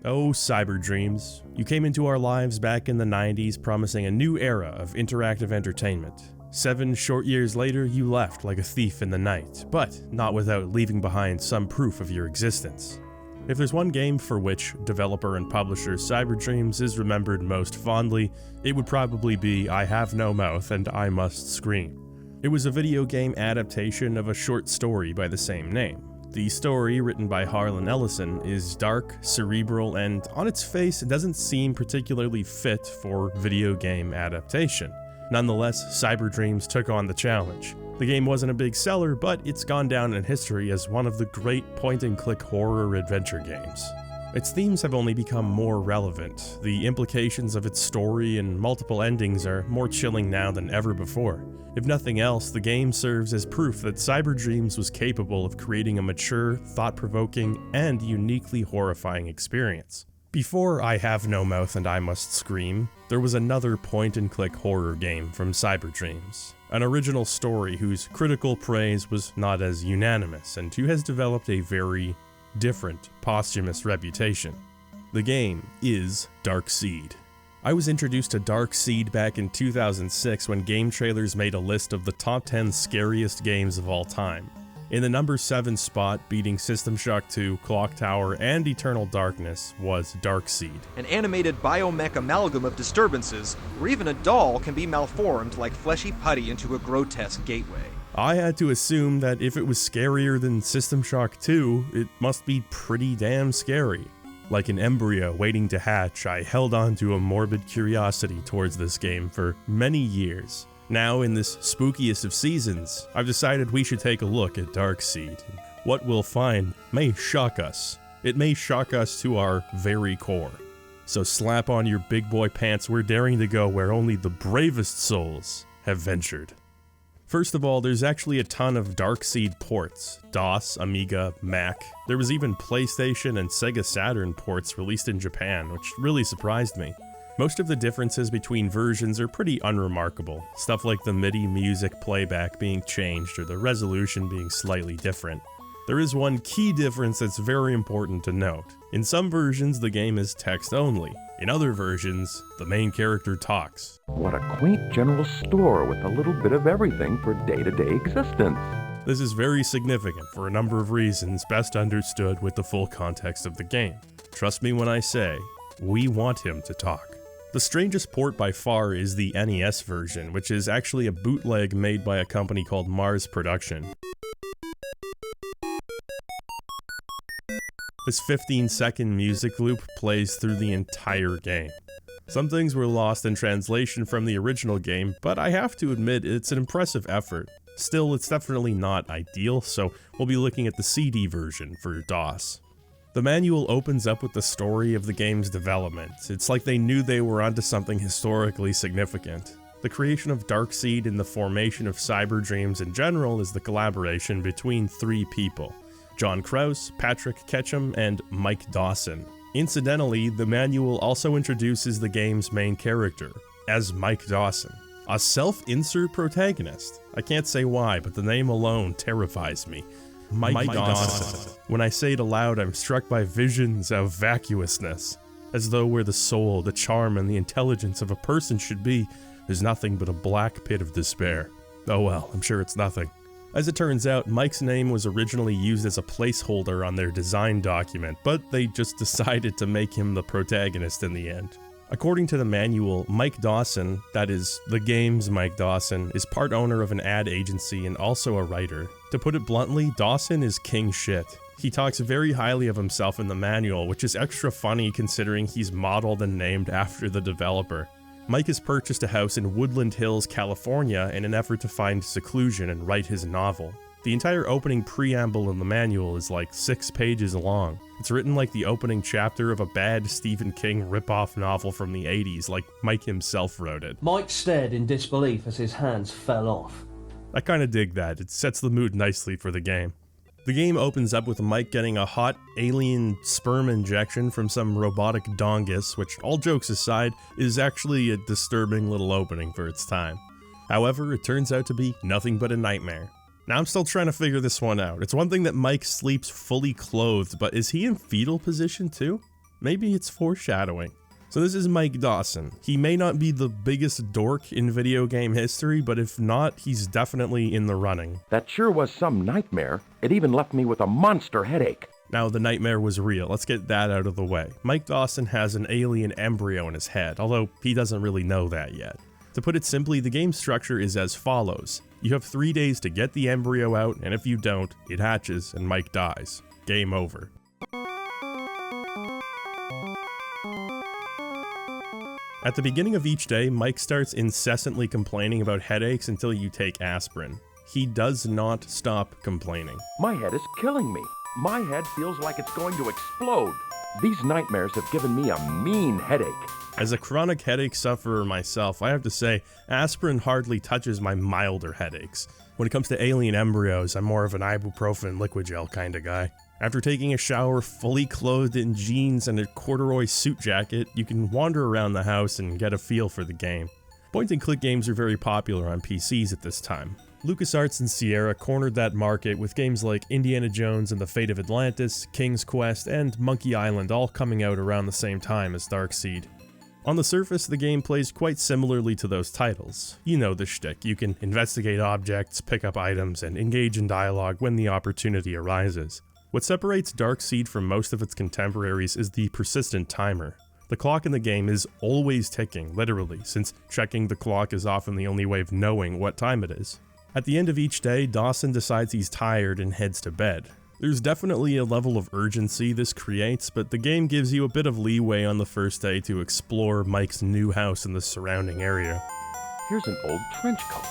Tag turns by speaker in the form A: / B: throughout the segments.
A: Oh, cyber dreams. You came into our lives back in the 90s promising a new era of interactive entertainment. 7 short years later, you left like a thief in the night, but not without leaving behind some proof of your existence. If there's one game for which developer and publisher Cyber Dreams is remembered most fondly, it would probably be I Have No Mouth and I Must Scream. It was a video game adaptation of a short story by the same name. The story, written by Harlan Ellison, is dark, cerebral, and on its face it doesn't seem particularly fit for video game adaptation. Nonetheless, Cyber Dreams took on the challenge. The game wasn't a big seller, but it's gone down in history as one of the great point-and-click horror adventure games. Its themes have only become more relevant. The implications of its story and multiple endings are more chilling now than ever before. If nothing else, the game serves as proof that Cyber Dreams was capable of creating a mature, thought-provoking, and uniquely horrifying experience. Before I Have No Mouth and I Must Scream, there was another point-and-click horror game from Cyber Dreams. An original story whose critical praise was not as unanimous, and who has developed a very different posthumous reputation. The game is Dark Seed. I was introduced to Dark Seed back in 2006 when Game Trailers made a list of the top 10 scariest games of all time. In the number 7 spot, beating System Shock 2, Clock Tower, and Eternal Darkness, was Dark Seed.
B: An animated biomech amalgam of disturbances, where even a doll can be malformed like fleshy putty into a grotesque gateway.
A: I had to assume that if it was scarier than System Shock 2, it must be pretty damn scary. Like an embryo waiting to hatch, I held on to a morbid curiosity towards this game for many years. Now, in this spookiest of seasons, I've decided we should take a look at Dark Seed. What we'll find may shock us. It may shock us to our very core. So slap on your big boy pants, we're daring to go where only the bravest souls have ventured. First of all, there's actually a ton of Dark Seed ports. DOS, Amiga, Mac. There was even PlayStation and Sega Saturn ports released in Japan, which really surprised me. Most of the differences between versions are pretty unremarkable, stuff like the MIDI music playback being changed or the resolution being slightly different. There is one key difference that's very important to note. In some versions, the game is text only. In other versions, the main character talks.
C: What a quaint general store with a little bit of everything for day-to-day existence.
A: This is very significant for a number of reasons best understood with the full context of the game. Trust me when I say, we want him to talk. The strangest port by far is the NES version, which is actually a bootleg made by a company called Mars Production. This 15-second music loop plays through the entire game. Some things were lost in translation from the original game, but I have to admit it's an impressive effort. Still, it's definitely not ideal, so we'll be looking at the CD version for DOS. The manual opens up with the story of the game's development. It's like they knew they were onto something historically significant. The creation of Dark Seed and the formation of Cyber Dreams in general is the collaboration between 3 people: John Krause, Patrick Ketchum, and Mike Dawson. Incidentally, the manual also introduces the game's main character, as Mike Dawson, a self-insert protagonist. I can't say why, but the name alone terrifies me. Mike Dawson. When I say it aloud, I'm struck by visions of vacuousness, as though where the soul, the charm, and the intelligence of a person should be, there's nothing but a black pit of despair. Oh well, I'm sure it's nothing. As it turns out, Mike's name was originally used as a placeholder on their design document, but they just decided to make him the protagonist in the end. According to the manual, Mike Dawson, that is, the game's Mike Dawson, is part owner of an ad agency and also a writer. To put it bluntly, Dawson is king shit. He talks very highly of himself in the manual, which is extra funny considering he's modeled and named after the developer. Mike has purchased a house in Woodland Hills, California in an effort to find seclusion and write his novel. The entire opening preamble in the manual is like 6 pages long. It's written like the opening chapter of a bad Stephen King rip-off novel from the 80s, like Mike himself wrote it.
D: Mike stared in disbelief as his hands fell off.
A: I kinda dig that, it sets the mood nicely for the game. The game opens up with Mike getting a hot alien sperm injection from some robotic dongus, which, all jokes aside, is actually a disturbing little opening for its time. However, it turns out to be nothing but a nightmare. Now I'm still trying to figure this one out. It's one thing that Mike sleeps fully clothed, but is he in fetal position too? Maybe it's foreshadowing. So this is Mike Dawson. He may not be the biggest dork in video game history, but if not, he's definitely in the running.
C: That sure was some nightmare. It even left me with a monster headache.
A: Now the nightmare was real, let's get that out of the way. Mike Dawson has an alien embryo in his head, although he doesn't really know that yet. To put it simply, the game structure is as follows. You have 3 days to get the embryo out, and if you don't, it hatches and Mike dies. Game over. At the beginning of each day, Mike starts incessantly complaining about headaches until you take aspirin. He does not stop complaining.
C: My head is killing me. My head feels like it's going to explode. These nightmares have given me a mean headache.
A: As a chronic headache sufferer myself, I have to say, aspirin hardly touches my milder headaches. When it comes to alien embryos, I'm more of an ibuprofen liquid gel kind of guy. After taking a shower fully clothed in jeans and a corduroy suit jacket, you can wander around the house and get a feel for the game. Point-and-click games are very popular on PCs at this time. LucasArts and Sierra cornered that market with games like Indiana Jones and the Fate of Atlantis, King's Quest, and Monkey Island all coming out around the same time as Darkseid. On the surface, the game plays quite similarly to those titles. You know the shtick, you can investigate objects, pick up items, and engage in dialogue when the opportunity arises. What separates Darkseid from most of its contemporaries is the persistent timer. The clock in the game is always ticking, literally, since checking the clock is often the only way of knowing what time it is. At the end of each day, Dawson decides he's tired and heads to bed. There's definitely a level of urgency this creates, but the game gives you a bit of leeway on the first day to explore Mike's new house and the surrounding area.
C: Here's an old trench coat.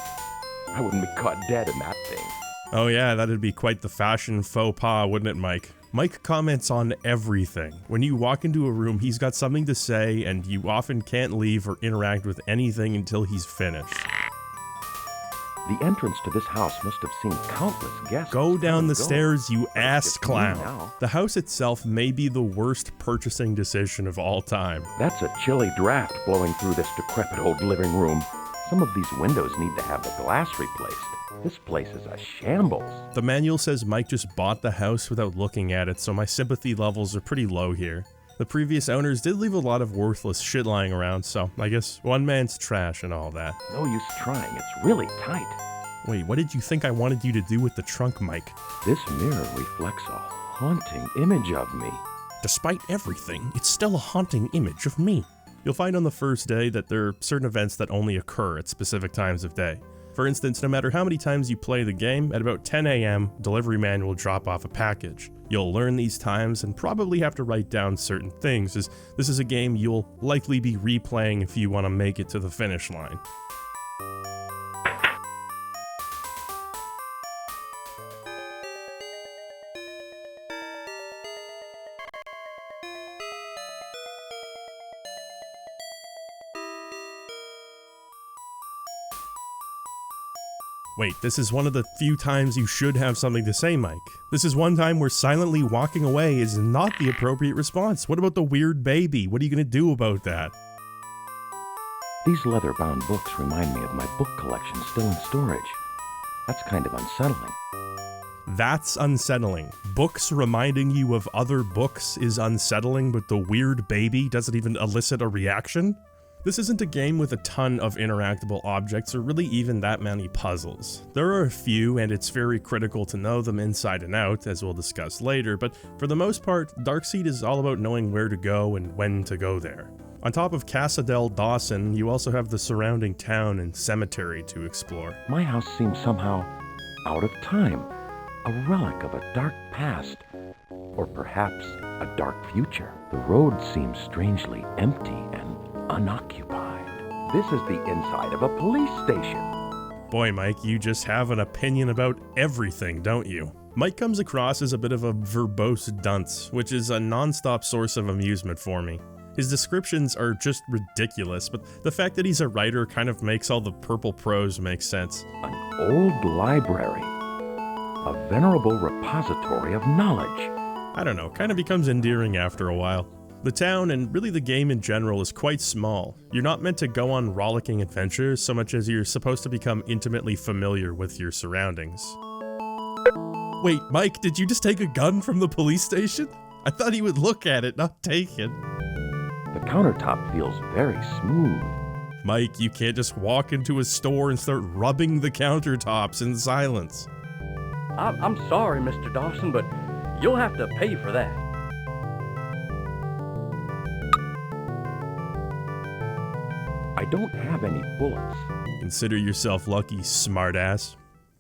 C: I wouldn't be caught dead in that thing.
A: Oh yeah, that'd be quite the fashion faux pas, wouldn't it, Mike? Mike comments on everything. When you walk into a room, he's got something to say, and you often can't leave or interact with anything until he's finished.
C: The entrance to this house must have seen countless guests.
A: Go down the stairs, you
C: But
A: ass
C: it's me
A: clown.
C: now.
A: The house itself may be the worst purchasing decision of all time.
C: That's a chilly draft blowing through this decrepit old living room. Some of these windows need to have the glass replaced. This place is a shambles.
A: The manual says Mike just bought the house without looking at it, so my sympathy levels are pretty low here. The previous owners did leave a lot of worthless shit lying around, so I guess one man's trash and all that.
C: No use trying, it's really tight.
A: Wait, what did you think I wanted you to do with the trunk, Mike?
C: This mirror reflects a haunting image of me.
A: Despite everything, it's still a haunting image of me. You'll find on the first day that there are certain events that only occur at specific times of day. For instance, no matter how many times you play the game, at about 10 AM, delivery man will drop off a package. You'll learn these times and probably have to write down certain things, as this is a game you'll likely be replaying if you want to make it to the finish line. Wait, this is one of the few times you should have something to say, Mike. This is one time where silently walking away is not the appropriate response. What about the weird baby? What are you going to do about that?
C: These leather-bound books remind me of my book collection still in storage. That's kind of unsettling.
A: That's unsettling. Books reminding you of other books is unsettling, but the weird baby doesn't even elicit a reaction? This isn't a game with a ton of interactable objects or really even that many puzzles. There are a few, and it's very critical to know them inside and out, as we'll discuss later, but for the most part, Darkseid is all about knowing where to go and when to go there. On top of Casa del Dawson, you also have the surrounding town and cemetery to explore.
C: My house seems somehow out of time, a relic of a dark past, or perhaps a dark future. The road seems strangely empty and unoccupied. This is the inside of a police station.
A: Boy, Mike, you just have an opinion about everything, don't you? Mike comes across as a bit of a verbose dunce, which is a non-stop source of amusement for me. His descriptions are just ridiculous, but the fact that he's a writer kind of makes all the purple prose make sense.
C: An old library, a venerable repository of knowledge.
A: I don't know, kind of becomes endearing after a while. The town, and really the game in general, is quite small. You're not meant to go on rollicking adventures so much as you're supposed to become intimately familiar with your surroundings. Wait, Mike, did you just take a gun from the police station? I thought he would look at it, not take it.
C: The countertop feels very smooth.
A: Mike, you can't just walk into a store and start rubbing the countertops in silence.
E: I'm sorry, Mr. Dawson, but you'll have to pay for that.
C: I don't have any bullets.
A: Consider yourself lucky, smartass.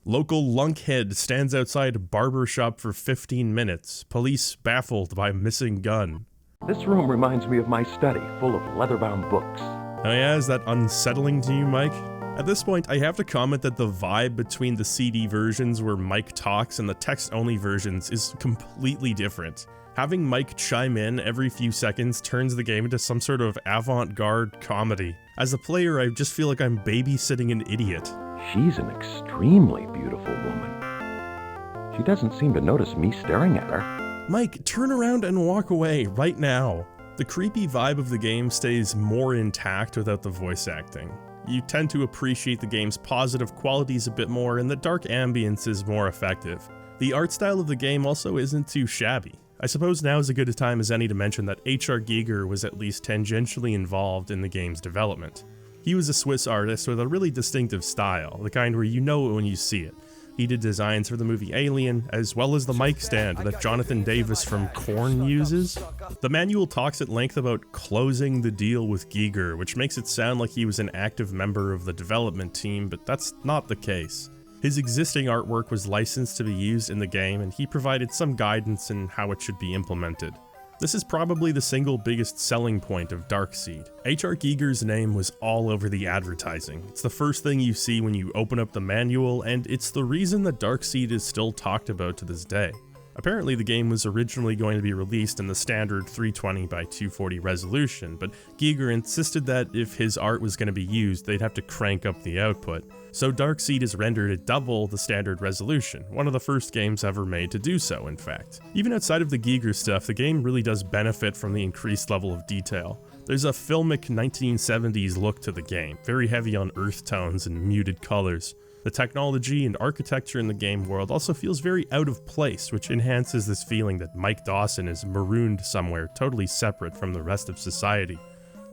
A: Local lunkhead stands outside a barber shop for 15 minutes. Police baffled by missing gun.
C: This room reminds me of my study, full of leather-bound books.
A: Oh yeah, is that unsettling to you, Mike? At this point, I have to comment that the vibe between the CD versions where Mike talks and the text-only versions is completely different. Having Mike chime in every few seconds turns the game into some sort of avant-garde comedy. As a player, I just feel like I'm babysitting an idiot.
C: She's an extremely beautiful woman. She doesn't seem to notice me staring at her.
A: Mike, turn around and walk away right now. The creepy vibe of the game stays more intact without the voice acting. You tend to appreciate the game's positive qualities a bit more, and the dark ambience is more effective. The art style of the game also isn't too shabby. I suppose now is as good a time as any to mention that H.R. Giger was at least tangentially involved in the game's development. He was a Swiss artist with a really distinctive style, the kind where you know it when you see it. He did designs for the movie Alien, as well as the mic stand that Jonathan Davis from Korn uses. The manual talks at length about closing the deal with Giger, which makes it sound like he was an active member of the development team, but that's not the case. His existing artwork was licensed to be used in the game, and he provided some guidance in how it should be implemented. This is probably the single biggest selling point of Darkseid. H.R. Giger's name was all over the advertising. It's the first thing you see when you open up the manual, and it's the reason that Darkseid is still talked about to this day. Apparently the game was originally going to be released in the standard 320 by 240 resolution, but Giger insisted that if his art was going to be used, they'd have to crank up the output. So Darkseid is rendered at double the standard resolution, one of the first games ever made to do so, in fact. Even outside of the Giger stuff, the game really does benefit from the increased level of detail. There's a filmic 1970s look to the game, very heavy on earth tones and muted colors. The technology and architecture in the game world also feels very out of place, which enhances this feeling that Mike Dawson is marooned somewhere totally separate from the rest of society.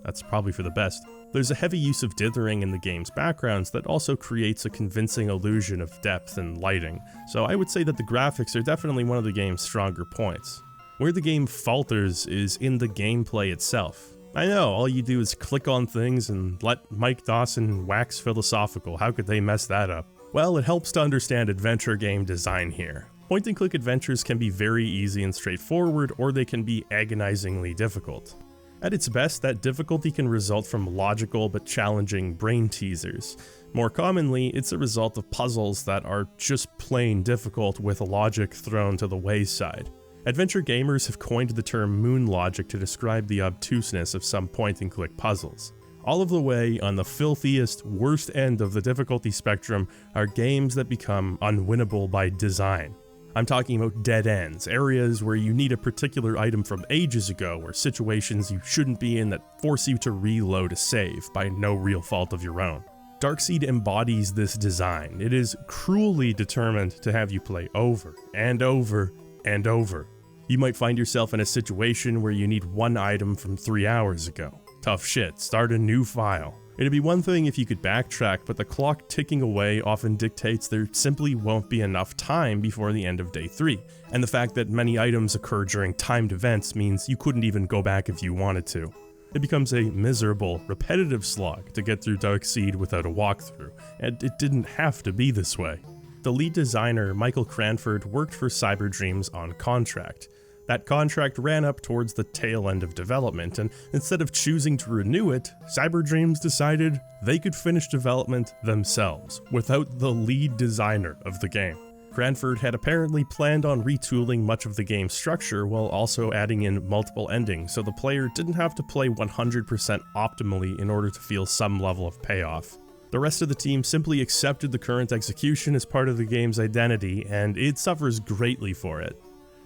A: That's probably for the best. There's a heavy use of dithering in the game's backgrounds that also creates a convincing illusion of depth and lighting, so I would say that the graphics are definitely one of the game's stronger points. Where the game falters is in the gameplay itself. I know, all you do is click on things and let Mike Dawson wax philosophical. How could they mess that up? Well, it helps to understand adventure game design here. Point-and-click adventures can be very easy and straightforward, or they can be agonizingly difficult. At its best, that difficulty can result from logical but challenging brain teasers. More commonly, it's a result of puzzles that are just plain difficult with logic thrown to the wayside. Adventure gamers have coined the term moon logic to describe the obtuseness of some point-and-click puzzles. All of the way on the filthiest, worst end of the difficulty spectrum are games that become unwinnable by design. I'm talking about dead ends, areas where you need a particular item from ages ago, or situations you shouldn't be in that force you to reload a save by no real fault of your own. Darkseid embodies this design. It is cruelly determined to have you play over and over and over. You might find yourself in a situation where you need one item from 3 hours ago. Tough shit, start a new file. It'd be one thing if you could backtrack, but the clock ticking away often dictates there simply won't be enough time before the end of day 3. And the fact that many items occur during timed events means you couldn't even go back if you wanted to. It becomes a miserable, repetitive slog to get through Darkseid without a walkthrough, and it didn't have to be this way. The lead designer, Michael Cranford, worked for Cyberdreams on contract. That contract ran up towards the tail end of development, and instead of choosing to renew it, Cyberdreams decided they could finish development themselves, without the lead designer of the game. Cranford had apparently planned on retooling much of the game's structure while also adding in multiple endings, so the player didn't have to play 100% optimally in order to feel some level of payoff. The rest of the team simply accepted the current execution as part of the game's identity, and it suffers greatly for it.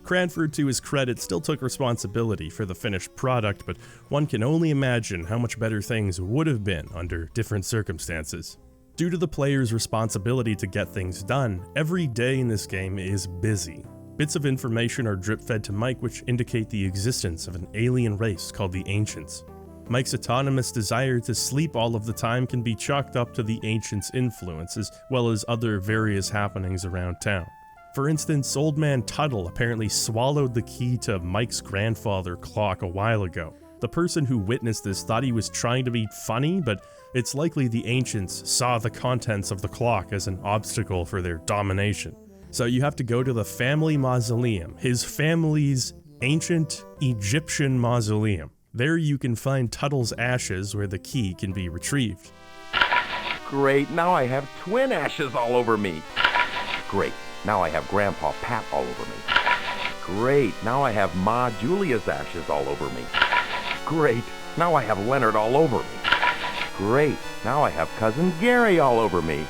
A: Cranford, to his credit, still took responsibility for the finished product, but one can only imagine how much better things would have been under different circumstances. Due to the player's responsibility to get things done, every day in this game is busy. Bits of information are drip-fed to Mike which indicate the existence of an alien race called the Ancients. Mike's autonomous desire to sleep all of the time can be chalked up to the Ancients' influence, as well as other various happenings around town. For instance, Old Man Tuttle apparently swallowed the key to Mike's grandfather clock a while ago. The person who witnessed this thought he was trying to be funny, but it's likely the Ancients saw the contents of the clock as an obstacle for their domination. So you have to go to the family mausoleum, his family's ancient Egyptian mausoleum. There you can find Tuttle's ashes where the key can be retrieved.
C: Great, now I have twin ashes all over me. Great, now I have Grandpa Pat all over me. Great, now I have Ma Julia's ashes all over me. Great, now I have Leonard all over me. Great, now I have Cousin Gary all over me.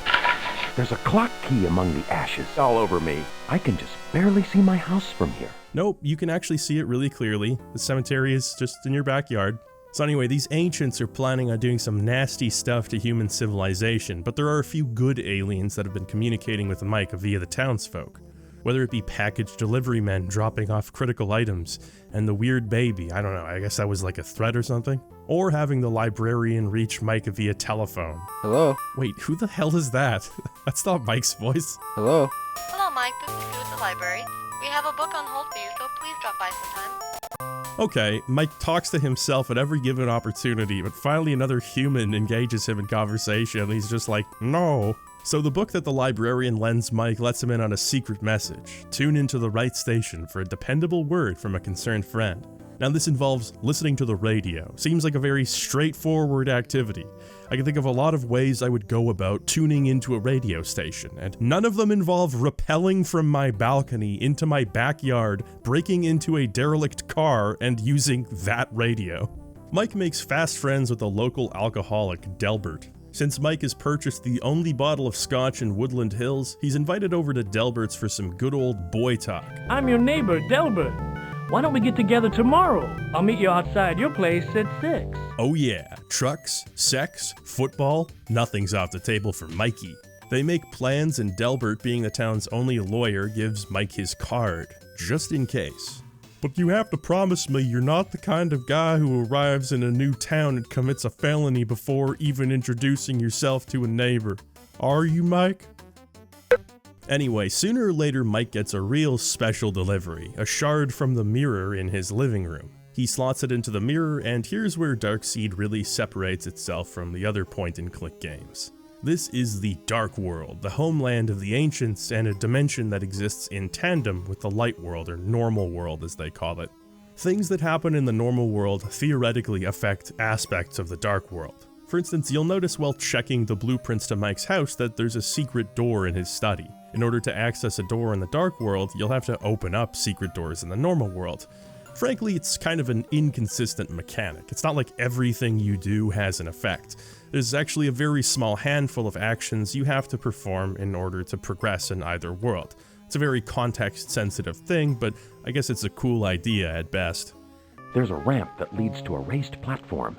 C: There's a clock key among the ashes all over me. I can just barely see my house from here.
A: Nope, you can actually see it really clearly. The cemetery is just in your backyard. So anyway, these Ancients are planning on doing some nasty stuff to human civilization, but there are a few good aliens that have been communicating with Mike via the townsfolk. Whether it be package delivery men dropping off critical items, and the weird baby, I don't know, I guess that was like a threat or something? Or having the librarian reach Mike via telephone.
F: Hello?
A: Wait, who the hell is that? That's not Mike's voice.
F: Hello?
G: Hello, Mike. This is Sue at the library. We have a book on hold for you, so please drop by sometime.
A: Okay, Mike talks to himself at every given opportunity, but finally another human engages him in conversation, and he's just like, no. So the book that the librarian lends Mike lets him in on a secret message. Tune into the right station for a dependable word from a concerned friend. Now this involves listening to the radio. Seems like a very straightforward activity. I can think of a lot of ways I would go about tuning into a radio station, and none of them involve rappelling from my balcony into my backyard, breaking into a derelict car, and using that radio. Mike makes fast friends with the local alcoholic, Delbert. Since Mike has purchased the only bottle of scotch in Woodland Hills, he's invited over to Delbert's for some good old boy talk.
E: I'm your neighbor, Delbert. Why don't we get together tomorrow? I'll meet you outside your place at 6.
A: Oh yeah, trucks, sex, football, nothing's off the table for Mikey. They make plans and Delbert, being the town's only lawyer, gives Mike his card, just in case. But you have to promise me you're not the kind of guy who arrives in a new town and commits a felony before even introducing yourself to a neighbor. Are you, Mike? Anyway, sooner or later Mike gets a real special delivery, a shard from the mirror in his living room. He slots it into the mirror, and here's where Darkseid really separates itself from the other point-and-click games. This is the Dark World, the homeland of the Ancients, and a dimension that exists in tandem with the Light World, or Normal World as they call it. Things that happen in the Normal World theoretically affect aspects of the Dark World. For instance, you'll notice while checking the blueprints to Mike's house that there's a secret door in his study. In order to access a door in the Dark World, you'll have to open up secret doors in the Normal World. Frankly, it's kind of an inconsistent mechanic. It's not like everything you do has an effect. There's actually a very small handful of actions you have to perform in order to progress in either world. It's a very context-sensitive thing, but I guess it's a cool idea at best.
C: There's a ramp that leads to a raised platform.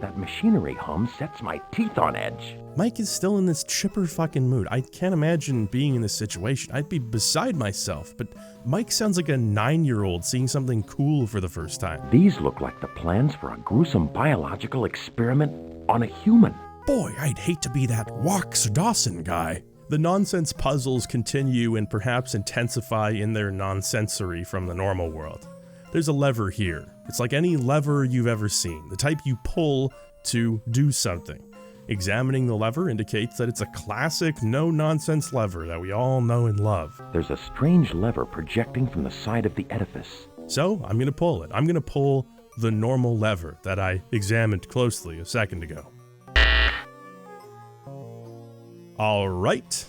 C: That machinery hum sets my teeth on edge.
A: Mike is still in this chipper fucking mood. I can't imagine being in this situation. I'd be beside myself, but Mike sounds like a 9-year-old seeing something cool for the first time.
C: These look like the plans for a gruesome biological experiment on a human.
A: Boy, I'd hate to be that Walks Dawson guy. The nonsense puzzles continue and perhaps intensify in their nonsensory from the normal world. There's a lever here. It's like any lever you've ever seen, the type you pull to do something. Examining the lever indicates that it's a classic no-nonsense lever that we all know and love.
C: There's a strange lever projecting from the side of the edifice.
A: So, I'm gonna pull it. I'm gonna pull the normal lever that I examined closely a second ago. Alright.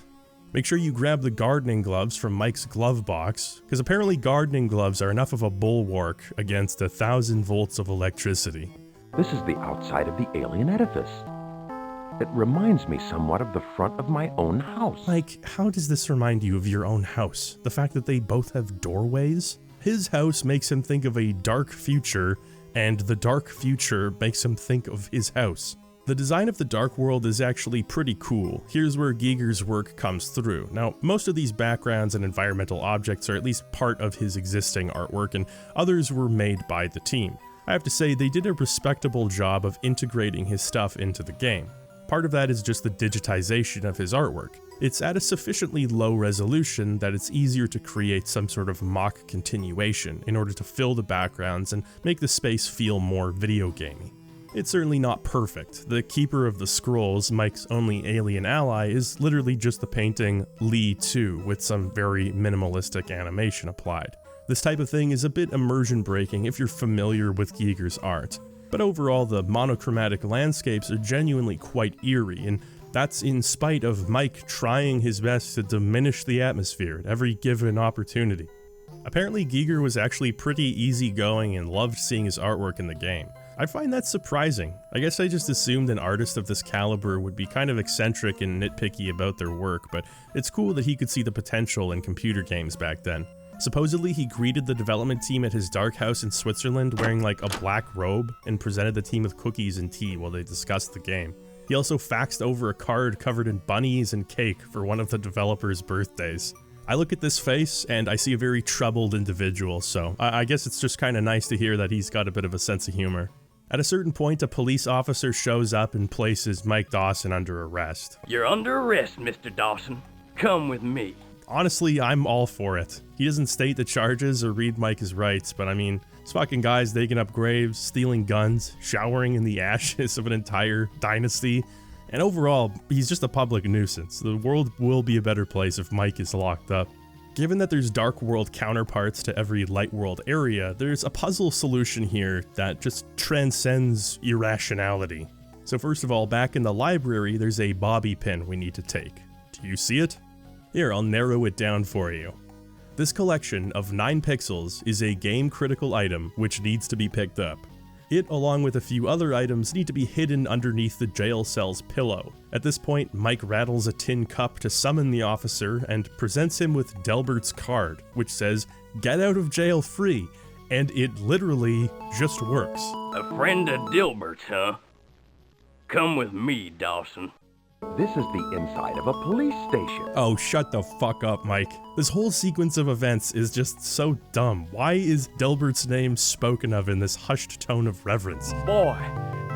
A: Make sure you grab the gardening gloves from Mike's glove box, because apparently gardening gloves are enough of a bulwark against 1,000 volts of electricity.
C: This is the outside of the alien edifice. It reminds me somewhat of the front of my own house.
A: Mike, how does this remind you of your own house? The fact that they both have doorways? His house makes him think of a dark future, and the dark future makes him think of his house. The design of the Dark World is actually pretty cool. Here's where Giger's work comes through. Now, most of these backgrounds and environmental objects are at least part of his existing artwork, and others were made by the team. I have to say, they did a respectable job of integrating his stuff into the game. Part of that is just the digitization of his artwork. It's at a sufficiently low resolution that it's easier to create some sort of mock continuation in order to fill the backgrounds and make the space feel more video gamey. It's certainly not perfect. The Keeper of the Scrolls, Mike's only alien ally, is literally just the painting Lee 2 with some very minimalistic animation applied. This type of thing is a bit immersion breaking if you're familiar with Giger's art. But overall, the monochromatic landscapes are genuinely quite eerie, and that's in spite of Mike trying his best to diminish the atmosphere at every given opportunity. Apparently, Giger was actually pretty easygoing and loved seeing his artwork in the game. I find that surprising. I guess I just assumed an artist of this caliber would be kind of eccentric and nitpicky about their work, but it's cool that he could see the potential in computer games back then. Supposedly, he greeted the development team at his dark house in Switzerland wearing like a black robe and presented the team with cookies and tea while they discussed the game. He also faxed over a card covered in bunnies and cake for one of the developers' birthdays. I look at this face and I see a very troubled individual, so I guess it's just kind of nice to hear that he's got a bit of a sense of humor. At a certain point, a police officer shows up and places Mike Dawson under arrest.
E: You're under arrest, Mr. Dawson. Come with me.
A: Honestly, I'm all for it. He doesn't state the charges or read Mike his rights, but I mean, this fucking guy's digging up graves, stealing guns, showering in the ashes of an entire dynasty, and overall, he's just a public nuisance. The world will be a better place if Mike is locked up. Given that there's Dark World counterparts to every Light World area, there's a puzzle solution here that just transcends irrationality. So first of all, back in the library, there's a bobby pin we need to take. Do you see it? Here, I'll narrow it down for you. This collection of 9 pixels is a game-critical item which needs to be picked up. It, along with a few other items, need to be hidden underneath the jail cell's pillow. At this point, Mike rattles a tin cup to summon the officer and presents him with Delbert's card, which says, "Get out of jail free," and it literally just works.
E: A friend of Dilbert's, huh? Come with me, Dawson.
C: This is the inside of a police station.
A: Oh, shut the fuck up, Mike. This whole sequence of events is just so dumb. Why is Delbert's name spoken of in this hushed tone of reverence?
E: Boy,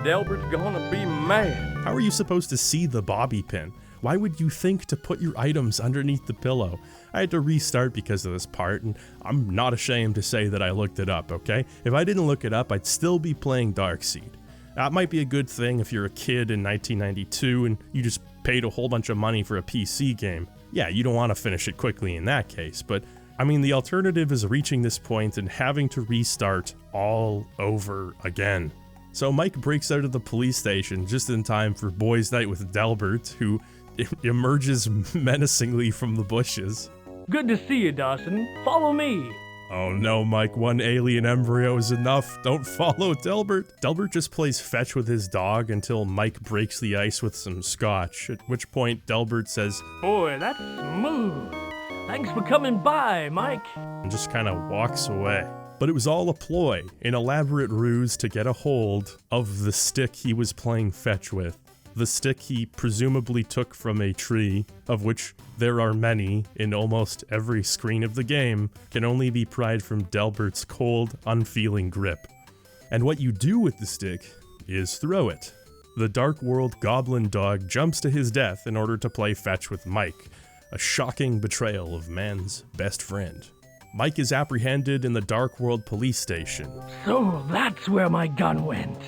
E: Delbert's gonna be mad.
A: How are you supposed to see the bobby pin? Why would you think to put your items underneath the pillow? I had to restart because of this part, and I'm not ashamed to say that I looked it up, okay? If I didn't look it up, I'd still be playing Darkseid. That might be a good thing if you're a kid in 1992 and you just paid a whole bunch of money for a PC game. Yeah, you don't want to finish it quickly in that case, but I mean, the alternative is reaching this point and having to restart all over again. So Mike breaks out of the police station just in time for Boys' Night with Delbert, who emerges menacingly from the bushes.
E: Good to see you, Dawson. Follow me.
A: Oh no, Mike, one alien embryo is enough. Don't follow Delbert. Delbert just plays fetch with his dog until Mike breaks the ice with some scotch, at which point Delbert says,
E: Boy, that's smooth. Thanks for coming by, Mike.
A: And just kind of walks away. But it was all a ploy, an elaborate ruse to get a hold of the stick he was playing fetch with. The stick he presumably took from a tree, of which there are many in almost every screen of the game, can only be pried from Delbert's cold, unfeeling grip. And what you do with the stick is throw it. The Dark World goblin dog jumps to his death in order to play fetch with Mike, a shocking betrayal of man's best friend. Mike is apprehended in the Dark World police station.
E: So that's where my gun went.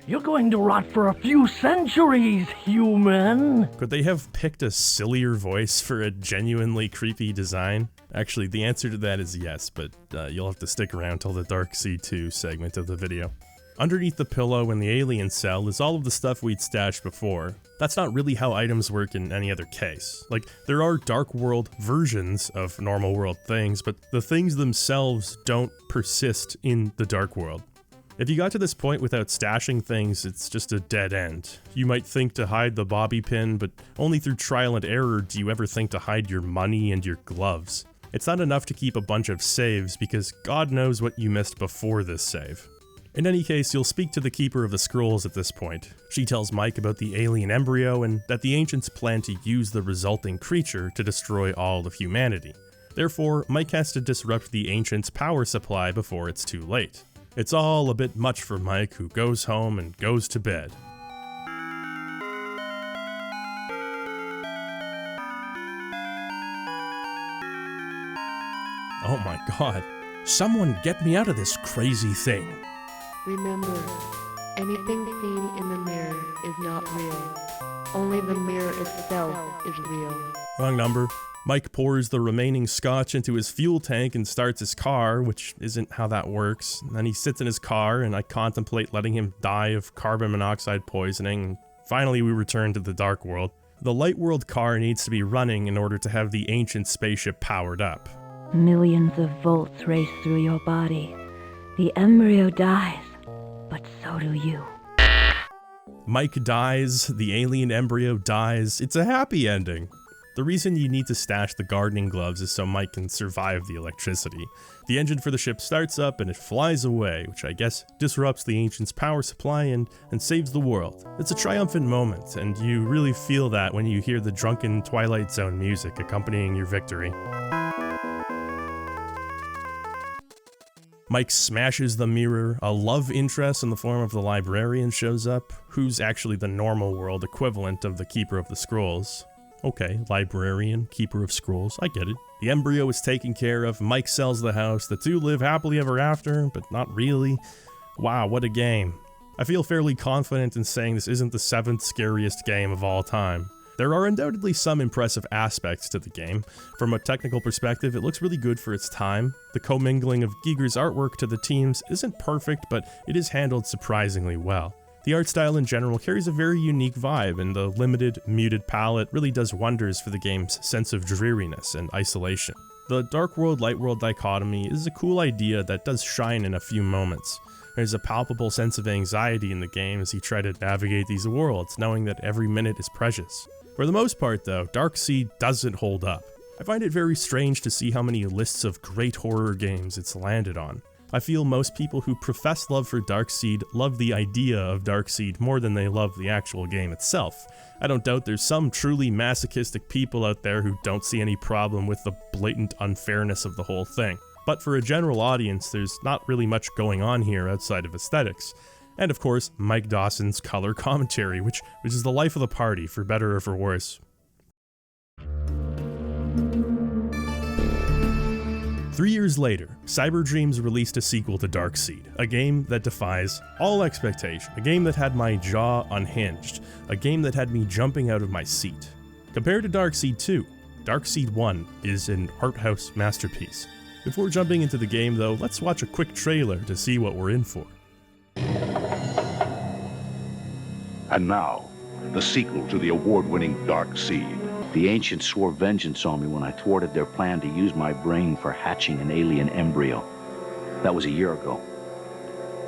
E: You're going to rot for a few centuries, human.
A: Could they have picked a sillier voice for a genuinely creepy design? Actually, the answer to that is yes, but you'll have to stick around till the Darkseid 2 segment of the video. Underneath the pillow in the alien cell is all of the stuff we'd stashed before. That's not really how items work in any other case. Like, there are Dark World versions of normal world things, but the things themselves don't persist in the Dark World. If you got to this point without stashing things, it's just a dead end. You might think to hide the bobby pin, but only through trial and error do you ever think to hide your money and your gloves. It's not enough to keep a bunch of saves, because God knows what you missed before this save. In any case, you'll speak to the Keeper of the Scrolls at this point. She tells Mike about the alien embryo and that the ancients plan to use the resulting creature to destroy all of humanity. Therefore, Mike has to disrupt the ancients' power supply before it's too late. It's all a bit much for Mike, who goes home and goes to bed. Oh my god. Someone get me out of this crazy thing.
F: Remember, anything seen in the mirror is not real. Only the mirror itself is real.
A: Wrong number. Mike pours the remaining scotch into his fuel tank and starts his car, which isn't how that works. Then he sits in his car and I contemplate letting him die of carbon monoxide poisoning. Finally, we return to the Dark World. The Light World car needs to be running in order to have the ancient spaceship powered up.
H: Millions of volts race through your body. The embryo dies, but so do you.
A: Mike dies, the alien embryo dies. It's a happy ending. The reason you need to stash the gardening gloves is so Mike can survive the electricity. The engine for the ship starts up and it flies away, which I guess disrupts the ancients' power supply and saves the world. It's a triumphant moment, and you really feel that when you hear the drunken Twilight Zone music accompanying your victory. Mike smashes the mirror, a love interest in the form of the librarian shows up, who's actually the normal world equivalent of the Keeper of the Scrolls. Okay, librarian, Keeper of Scrolls, I get it. The embryo is taken care of, Mike sells the house, the two live happily ever after, but not really. Wow, what a game. I feel fairly confident in saying this isn't the 7th scariest game of all time. There are undoubtedly some impressive aspects to the game. From a technical perspective, it looks really good for its time. The commingling of Giger's artwork to the teams isn't perfect, but it is handled surprisingly well. The art style in general carries a very unique vibe, and the limited, muted palette really does wonders for the game's sense of dreariness and isolation. The Dark World, Light World dichotomy is a cool idea that does shine in a few moments. There's a palpable sense of anxiety in the game as you try to navigate these worlds, knowing that every minute is precious. For the most part though, Darkseid doesn't hold up. I find it very strange to see how many lists of great horror games it's landed on. I feel most people who profess love for Darkseid love the idea of Darkseid more than they love the actual game itself. I don't doubt there's some truly masochistic people out there who don't see any problem with the blatant unfairness of the whole thing. But for a general audience, there's not really much going on here outside of aesthetics. And of course, Mike Dawson's color commentary, which is the life of the party, for better or for worse. 3 years later, Cyberdreams released a sequel to Darkseid, a game that defies all expectation, a game that had my jaw unhinged, a game that had me jumping out of my seat. Compared to Darkseid 2, Darkseid 1 is an art house masterpiece. Before jumping into the game though, let's watch a quick trailer to see what we're in for.
I: And now, the sequel to the award-winning Darkseid.
C: The ancients swore vengeance on me when I thwarted their plan to use my brain for hatching an alien embryo. That was a year ago.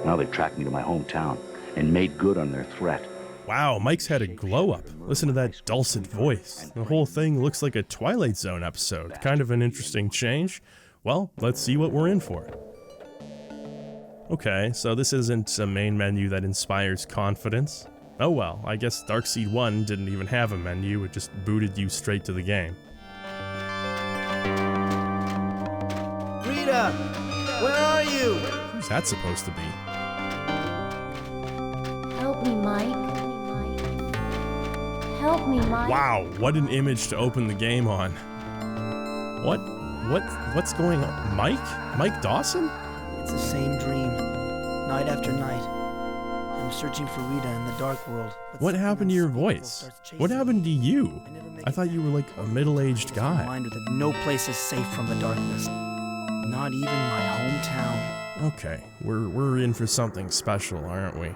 C: Now they've tracked me to my hometown and made good on their threat.
A: Wow, Mike's had a glow up. Listen to that dulcet voice. The whole thing looks like a Twilight Zone episode. Kind of an interesting change. Well, let's see what we're in for. Okay, so this isn't a main menu that inspires confidence. Oh well, I guess Darkseid 1 didn't even have a menu, it just booted you straight to the game.
J: Rita! Where are you?
A: Who's that supposed to be?
H: Help me, Mike. Help me, Mike.
A: Wow, what an image to open the game on. What's going on? Mike Dawson?
J: It's the same dream, night after night. I'm searching for Rita in the Dark World.
A: What happened to your voice? What happened to you? I thought you were like a middle-aged guy.
J: Reminder that no place is safe from the darkness. Not even my hometown.
A: Okay, we're in for something special, aren't we?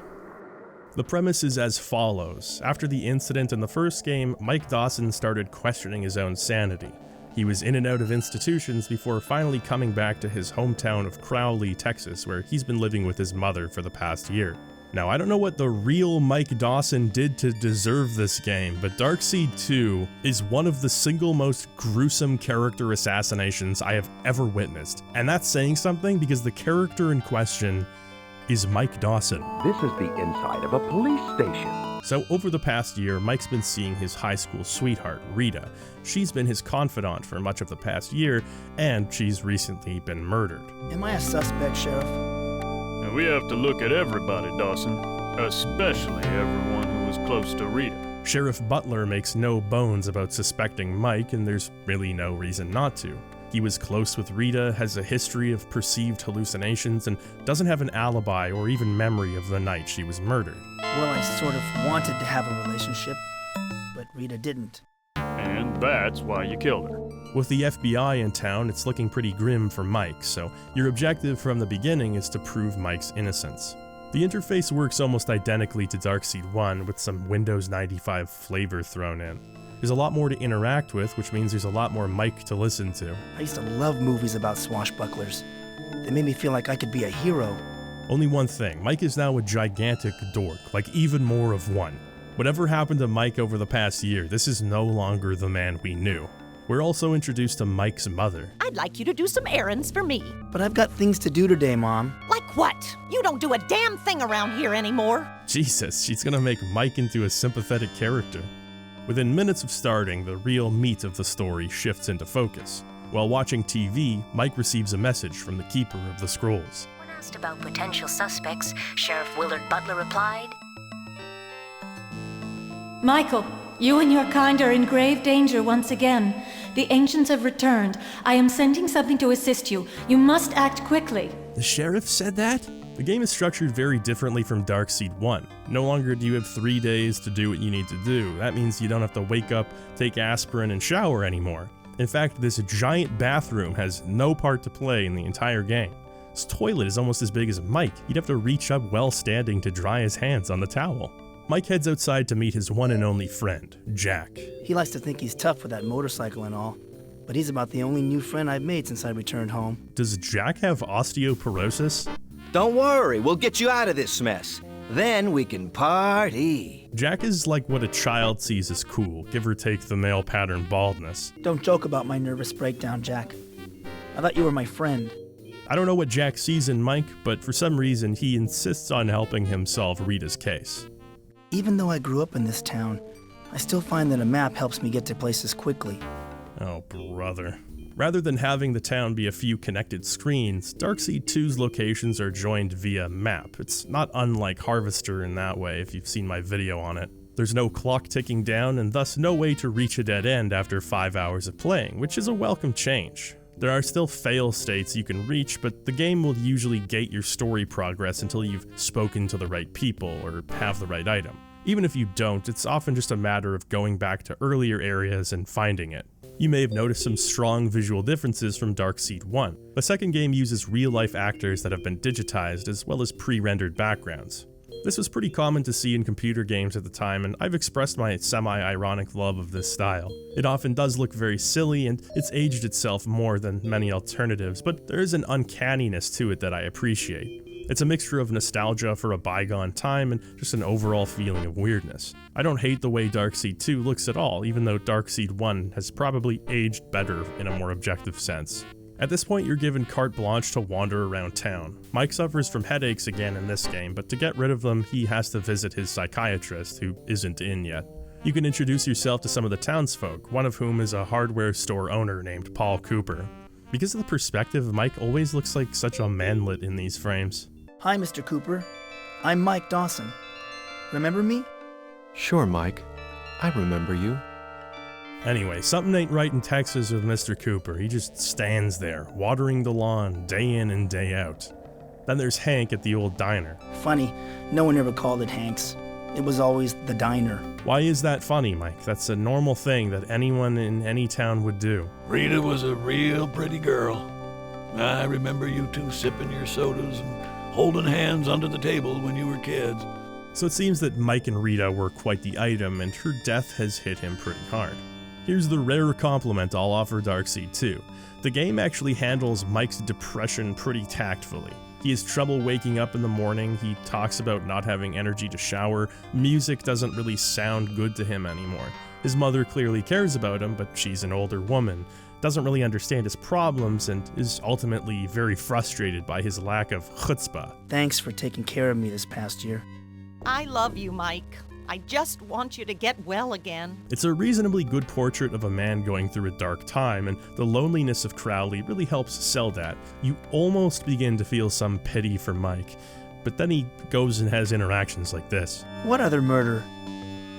A: The premise is as follows. After the incident in the first game, Mike Dawson started questioning his own sanity. He was in and out of institutions before finally coming back to his hometown of Crowley, Texas, where he's been living with his mother for the past year. Now, I don't know what the real Mike Dawson did to deserve this game, but Darkseid 2 is one of the single most gruesome character assassinations I have ever witnessed. And that's saying something because the character in question is Mike Dawson.
C: This is the inside of a police station.
A: So over the past year, Mike's been seeing his high school sweetheart, Rita. She's been his confidant for much of the past year, and she's recently been murdered.
J: Am I a suspect, Sheriff?
K: Now we have to look at everybody, Dawson, especially everyone who was close to Rita.
A: Sheriff Butler makes no bones about suspecting Mike, and there's really no reason not to. He was close with Rita, has a history of perceived hallucinations, and doesn't have an alibi or even memory of the night she was murdered.
J: Well, I sort of wanted to have a relationship, but Rita didn't.
K: And that's why you killed her.
A: With the FBI in town, it's looking pretty grim for Mike, so your objective from the beginning is to prove Mike's innocence. The interface works almost identically to Darkseid 1 with some Windows 95 flavor thrown in. There's a lot more to interact with, which means there's a lot more Mike to listen to.
J: I used to love movies about swashbucklers. They made me feel like I could be a hero.
A: Only one thing, Mike is now a gigantic dork, like even more of one. Whatever happened to Mike over the past year, this is no longer the man we knew. We're also introduced to Mike's mother.
L: I'd like you to do some errands for me.
J: But I've got things to do today, Mom.
L: Like what? You don't do a damn thing around here anymore.
A: Jesus, she's gonna make Mike into a sympathetic character. Within minutes of starting, the real meat of the story shifts into focus. While watching TV, Mike receives a message from the Keeper of the Scrolls.
M: When asked about potential suspects, Sheriff Willard Butler replied,
N: Michael, you and your kind are in grave danger once again. The Ancients have returned. I am sending something to assist you. You must act quickly.
A: The sheriff said that? The game is structured very differently from Darkseid 1. No longer do you have 3 days to do what you need to do. That means you don't have to wake up, take aspirin, and shower anymore. In fact, this giant bathroom has no part to play in the entire game. His toilet is almost as big as Mike. He'd have to reach up while standing to dry his hands on the towel. Mike heads outside to meet his one and only friend, Jack.
J: He likes to think he's tough with that motorcycle and all, but he's about the only new friend I've made since I returned home.
A: Does Jack have osteoporosis?
O: Don't worry, we'll get you out of this mess. Then we can party.
A: Jack is like what a child sees as cool, give or take the male pattern baldness.
J: Don't joke about my nervous breakdown, Jack. I thought you were my friend.
A: I don't know what Jack sees in Mike, but for some reason he insists on helping him solve Rita's case.
J: Even though I grew up in this town, I still find that a map helps me get to places quickly.
A: Oh, brother. Rather than having the town be a few connected screens, Darkseid 2's locations are joined via map. It's not unlike Harvester in that way, if you've seen my video on it. There's no clock ticking down, and thus no way to reach a dead end after 5 hours of playing, which is a welcome change. There are still fail states you can reach, but the game will usually gate your story progress until you've spoken to the right people or have the right item. Even if you don't, it's often just a matter of going back to earlier areas and finding it. You may have noticed some strong visual differences from Darkseid 1. The second game uses real-life actors that have been digitized as well as pre-rendered backgrounds. This was pretty common to see in computer games at the time, and I've expressed my semi-ironic love of this style. It often does look very silly, and it's aged itself more than many alternatives, but there is an uncanniness to it that I appreciate. It's a mixture of nostalgia for a bygone time and just an overall feeling of weirdness. I don't hate the way Darkseid 2 looks at all, even though Darkseid 1 has probably aged better in a more objective sense. At this point, you're given carte blanche to wander around town. Mike suffers from headaches again in this game, but to get rid of them, he has to visit his psychiatrist, who isn't in yet. You can introduce yourself to some of the townsfolk, one of whom is a hardware store owner named Paul Cooper. Because of the perspective, Mike always looks like such a manlet in these frames.
J: Hi, Mr. Cooper. I'm Mike Dawson. Remember me?
P: Sure, Mike. I remember you.
A: Anyway, something ain't right in Texas with Mr. Cooper. He just stands there, watering the lawn day in and day out. Then there's Hank at the old diner.
J: Funny, no one ever called it Hank's. It was always the diner.
A: Why is that funny, Mike? That's a normal thing that anyone in any town would do.
Q: Rita was a real pretty girl. I remember you two sipping your sodas and holding hands under the table when you were kids.
A: So it seems that Mike and Rita were quite the item, and her death has hit him pretty hard. Here's the rare compliment I'll offer Darkseid 2. The game actually handles Mike's depression pretty tactfully. He has trouble waking up in the morning, he talks about not having energy to shower, music doesn't really sound good to him anymore. His mother clearly cares about him, but she's an older woman. doesn't really understand his problems, and is ultimately very frustrated by his lack of chutzpah.
J: Thanks for taking care of me this past year.
L: I love you, Mike. I just want you to get well again.
A: It's a reasonably good portrait of a man going through a dark time, and the loneliness of Crowley really helps sell that. You almost begin to feel some pity for Mike, but then he goes and has interactions like this.
J: What other murder?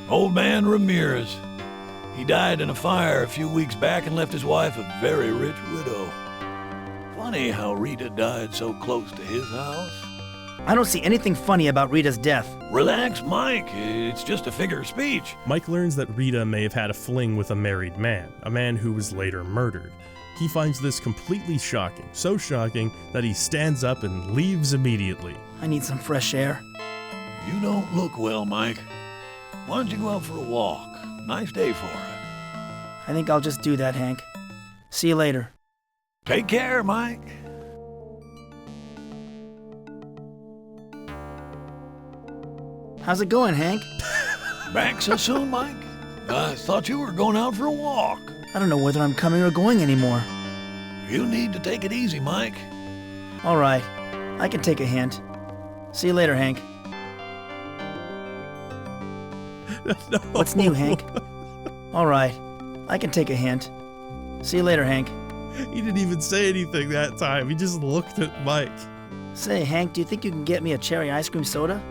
Q: Old man Ramirez. He died in a fire a few weeks back and left his wife a very rich widow. Funny how Rita died so close to his house.
J: I don't see anything funny about Rita's death.
Q: Relax, Mike. It's just a figure of speech.
A: Mike learns that Rita may have had a fling with a married man, a man who was later murdered. He finds this completely shocking, so shocking that he stands up and leaves immediately.
J: I need some fresh air.
Q: You don't look well, Mike. Why don't you go out for a walk? Nice day for it.
J: I think I'll just do that, Hank. See you later.
Q: Take care, Mike.
J: How's it going, Hank?
Q: Back so soon, Mike? I thought you were going out for a walk.
J: I don't know whether I'm coming or going anymore.
Q: You need to take it easy, Mike.
J: All right. I can take a hint. See you later, Hank.
A: No.
J: What's new, Hank? All right. I can take a hint. See you later, Hank.
A: He didn't even say anything that time. He just looked at Mike.
J: Say, Hank, do you think you can get me a cherry ice cream soda?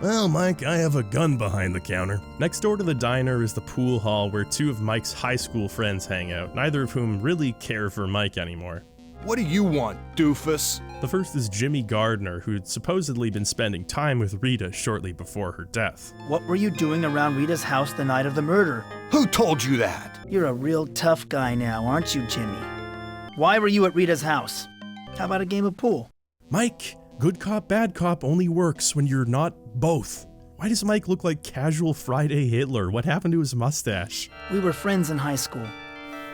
A: Well, Mike, I have a gun behind the counter. Next door to the diner is the pool hall where two of Mike's high school friends hang out, neither of whom really care for Mike anymore.
B: What do you want, doofus?
A: The first is Jimmy Gardner, who'd supposedly been spending time with Rita shortly before her death.
J: What were you doing around Rita's house the night of the murder?
B: Who told you that?
J: You're a real tough guy now, aren't you, Jimmy? Why were you at Rita's house? How about a game of pool?
A: Mike, good cop, bad cop only works when you're not both. Why does Mike look like casual Friday Hitler? What happened to his mustache?
J: We were friends in high school.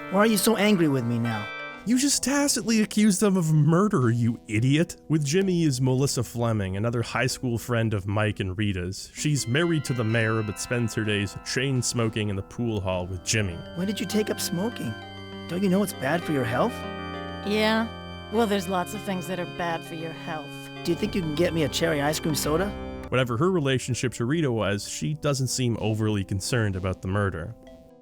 J: Why are you so angry with me now?
A: You just tacitly accused them of murder, you idiot. With Jimmy is Melissa Fleming, another high school friend of Mike and Rita's. She's married to the mayor, but spends her days chain smoking in the pool hall with Jimmy.
J: When did you take up smoking? Don't you know it's bad for your health?
N: Yeah. Well, there's lots of things that are bad for your health.
J: Do you think you can get me a cherry ice cream soda?
A: Whatever her relationship to Rita was, she doesn't seem overly concerned about the murder.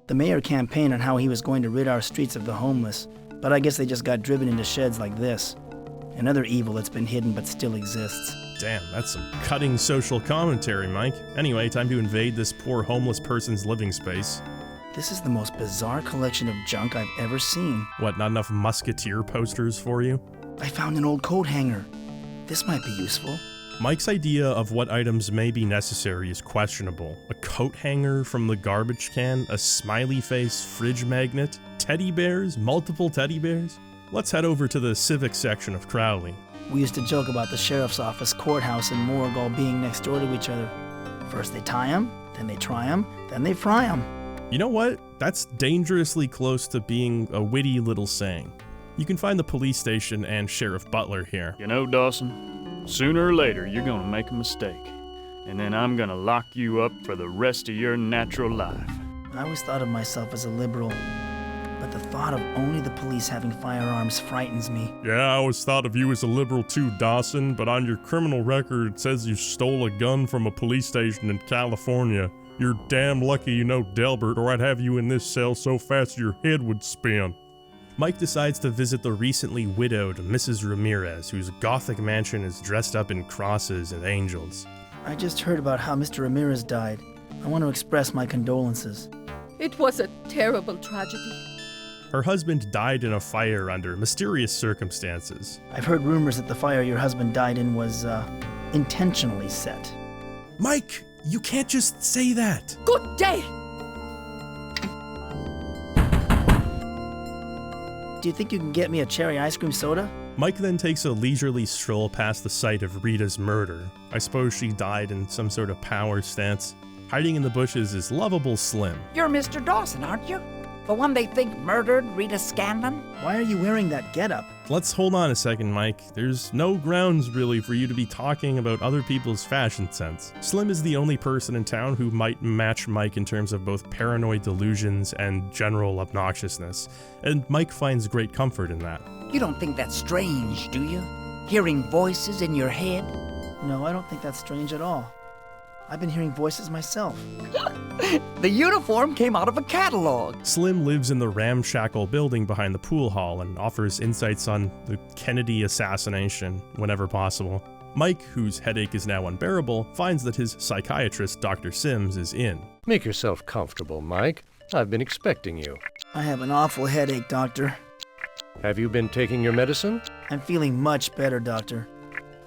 J: The mayor campaigned on how he was going to rid our streets of the homeless, but I guess they just got driven into sheds like this. Another evil that's been hidden but still exists.
A: Damn, that's some cutting social commentary, Mike. Anyway, time to invade this poor homeless person's living space.
J: This is the most bizarre collection of junk I've ever seen.
A: What, not enough Musketeer posters for you?
J: I found an old coat hanger. This might be useful.
A: Mike's idea of what items may be necessary is questionable. A coat hanger from the garbage can, a smiley face fridge magnet, teddy bears, multiple teddy bears? Let's head over to the civic section of Crowley.
J: We used to joke about the sheriff's office, courthouse, and morgue all being next door to each other. First they tie 'em, then they try 'em, then they fry 'em.
A: You know what? That's dangerously close to being a witty little saying. You can find the police station and Sheriff Butler here.
K: You know, Dawson, sooner or later you're gonna make a mistake, and then I'm gonna lock you up for the rest of your natural life.
J: I always thought of myself as a liberal, but the thought of only the police having firearms frightens me.
A: Yeah, I always thought of you as a liberal too, Dawson, but on your criminal record it says you stole a gun from a police station in California. You're damn lucky you know Delbert, or I'd have you in this cell so fast your head would spin. Mike decides to visit the recently widowed Mrs. Ramirez, whose gothic mansion is dressed up in crosses and angels.
J: I just heard about how Mr. Ramirez died. I want to express my condolences.
R: It was a terrible tragedy.
A: Her husband died in a fire under mysterious circumstances.
J: I've heard rumors that the fire your husband died in was, intentionally set.
A: Mike, you can't just say that.
R: Good day!
J: Do you think you can get me a cherry ice cream soda?
A: Mike then takes a leisurely stroll past the site of Rita's murder. I suppose she died in some sort of power stance. Hiding in the bushes is lovable Slim.
S: You're Mr. Dawson, aren't you? The one they think murdered Rita Scanlon?
J: Why are you wearing that getup?
A: Let's hold on a second, Mike. There's no grounds really for you to be talking about other people's fashion sense. Slim is the only person in town who might match Mike in terms of both paranoid delusions and general obnoxiousness, and Mike finds great comfort in that.
S: You don't think that's strange, do you? Hearing voices in your head?
J: No, I don't think that's strange at all. I've been hearing voices myself.
S: The uniform came out of a catalog.
A: Slim lives in the ramshackle building behind the pool hall and offers insights on the Kennedy assassination whenever possible. Mike, whose headache is now unbearable, finds that his psychiatrist, Dr. Sims, is in.
T: Make yourself comfortable, Mike. I've been expecting you.
J: I have an awful headache, Doctor.
T: Have you been taking your medicine?
J: I'm feeling much better, Doctor.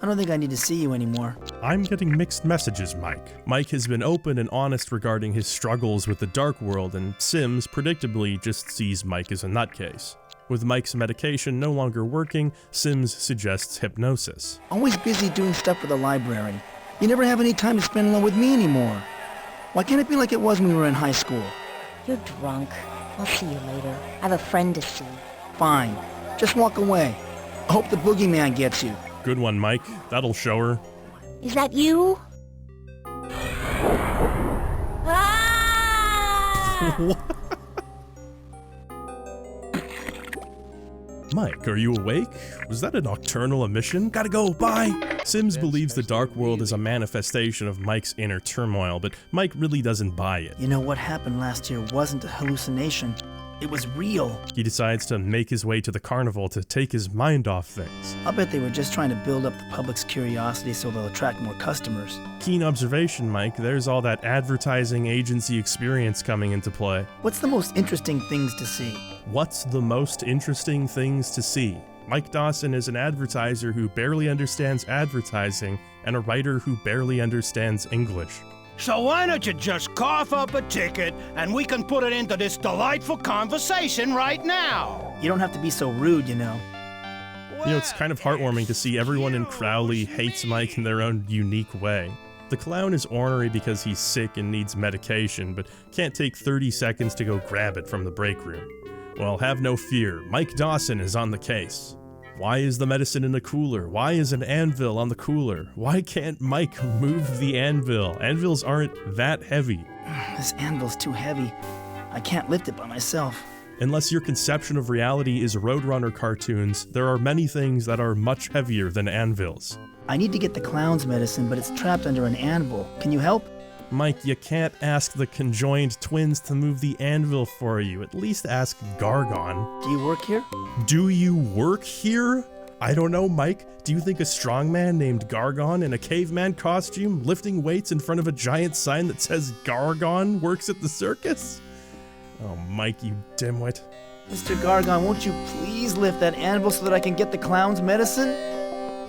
J: I don't think I need to see you anymore.
A: I'm getting mixed messages, Mike. Mike has been open and honest regarding his struggles with the dark world, and Sims predictably just sees Mike as a nutcase. With Mike's medication no longer working, Sims suggests hypnosis.
J: Always busy doing stuff for the library. You never have any time to spend alone with me anymore. Why can't it be like it was when we were in high school?
M: You're drunk. I'll see you later. I have a friend to see.
J: Fine. Just walk away. I hope the boogeyman gets you.
A: Good one, Mike. That'll show her.
M: Is that you?
A: Mike, are you awake? Was that a nocturnal emission? Gotta go, bye! Sims believes the dark world is a manifestation of Mike's inner turmoil, but Mike really doesn't buy it.
J: You know, what happened last year wasn't a hallucination. It was real.
A: He decides to make his way to the carnival to take his mind off things.
J: I'll bet they were just trying to build up the public's curiosity so they'll attract more customers.
A: Keen observation, Mike. There's all that advertising agency experience coming into play.
J: What's the most interesting things to see?
A: What's the most interesting things to see? Mike Dawson is an advertiser who barely understands advertising and a writer who barely understands English.
U: So why don't you just cough up a ticket and we can put it into this delightful conversation right now?
J: You don't have to be so rude, you know.
A: You know, it's kind of heartwarming to see everyone in Crowley hates Mike in their own unique way. The clown is ornery because he's sick and needs medication, but can't take 30 seconds to go grab it from the break room. Well, have no fear, Mike Dawson is on the case. Why is the medicine in the cooler? Why is an anvil on the cooler? Why can't Mike move the anvil? Anvils aren't that heavy.
J: This anvil's too heavy. I can't lift it by myself.
A: Unless your conception of reality is Roadrunner cartoons, there are many things that are much heavier than anvils.
J: I need to get the clown's medicine, but it's trapped under an anvil. Can you help?
A: Mike, you can't ask the conjoined twins to move the anvil for you. At least ask Gargon.
J: Do you work here?
A: Do you work here? I don't know, Mike. Do you think a strongman named Gargon in a caveman costume lifting weights in front of a giant sign that says Gargon works at the circus? Oh, Mike, you dimwit.
J: Mr. Gargon, won't you please lift that anvil so that I can get the clown's medicine?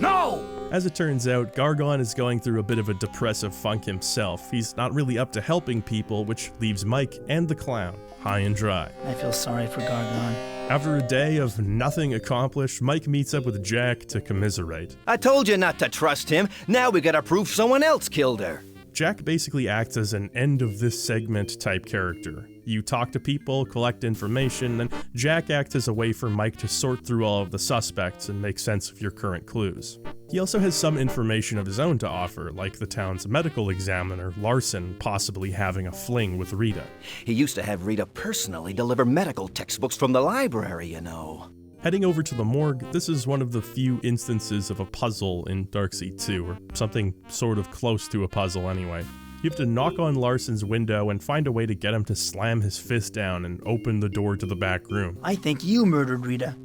U: No!
A: As it turns out, Gargon is going through a bit of a depressive funk himself. He's not really up to helping people, which leaves Mike and the clown high and dry.
J: I feel sorry for Gargon.
A: After a day of nothing accomplished, Mike meets up with Jack to commiserate.
O: I told you not to trust him. Now we gotta prove someone else killed her.
A: Jack basically acts as an end of this segment type character. You talk to people, collect information, and Jack acts as a way for Mike to sort through all of the suspects and make sense of your current clues. He also has some information of his own to offer, like the town's medical examiner, Larson, possibly having a fling with Rita.
O: He used to have Rita personally deliver medical textbooks from the library, you know.
A: Heading over to the morgue, this is one of the few instances of a puzzle in Darkseid 2, or something sort of close to a puzzle anyway. You have to knock on Larson's window and find a way to get him to slam his fist down and open the door to the back room.
J: I think you murdered Rita.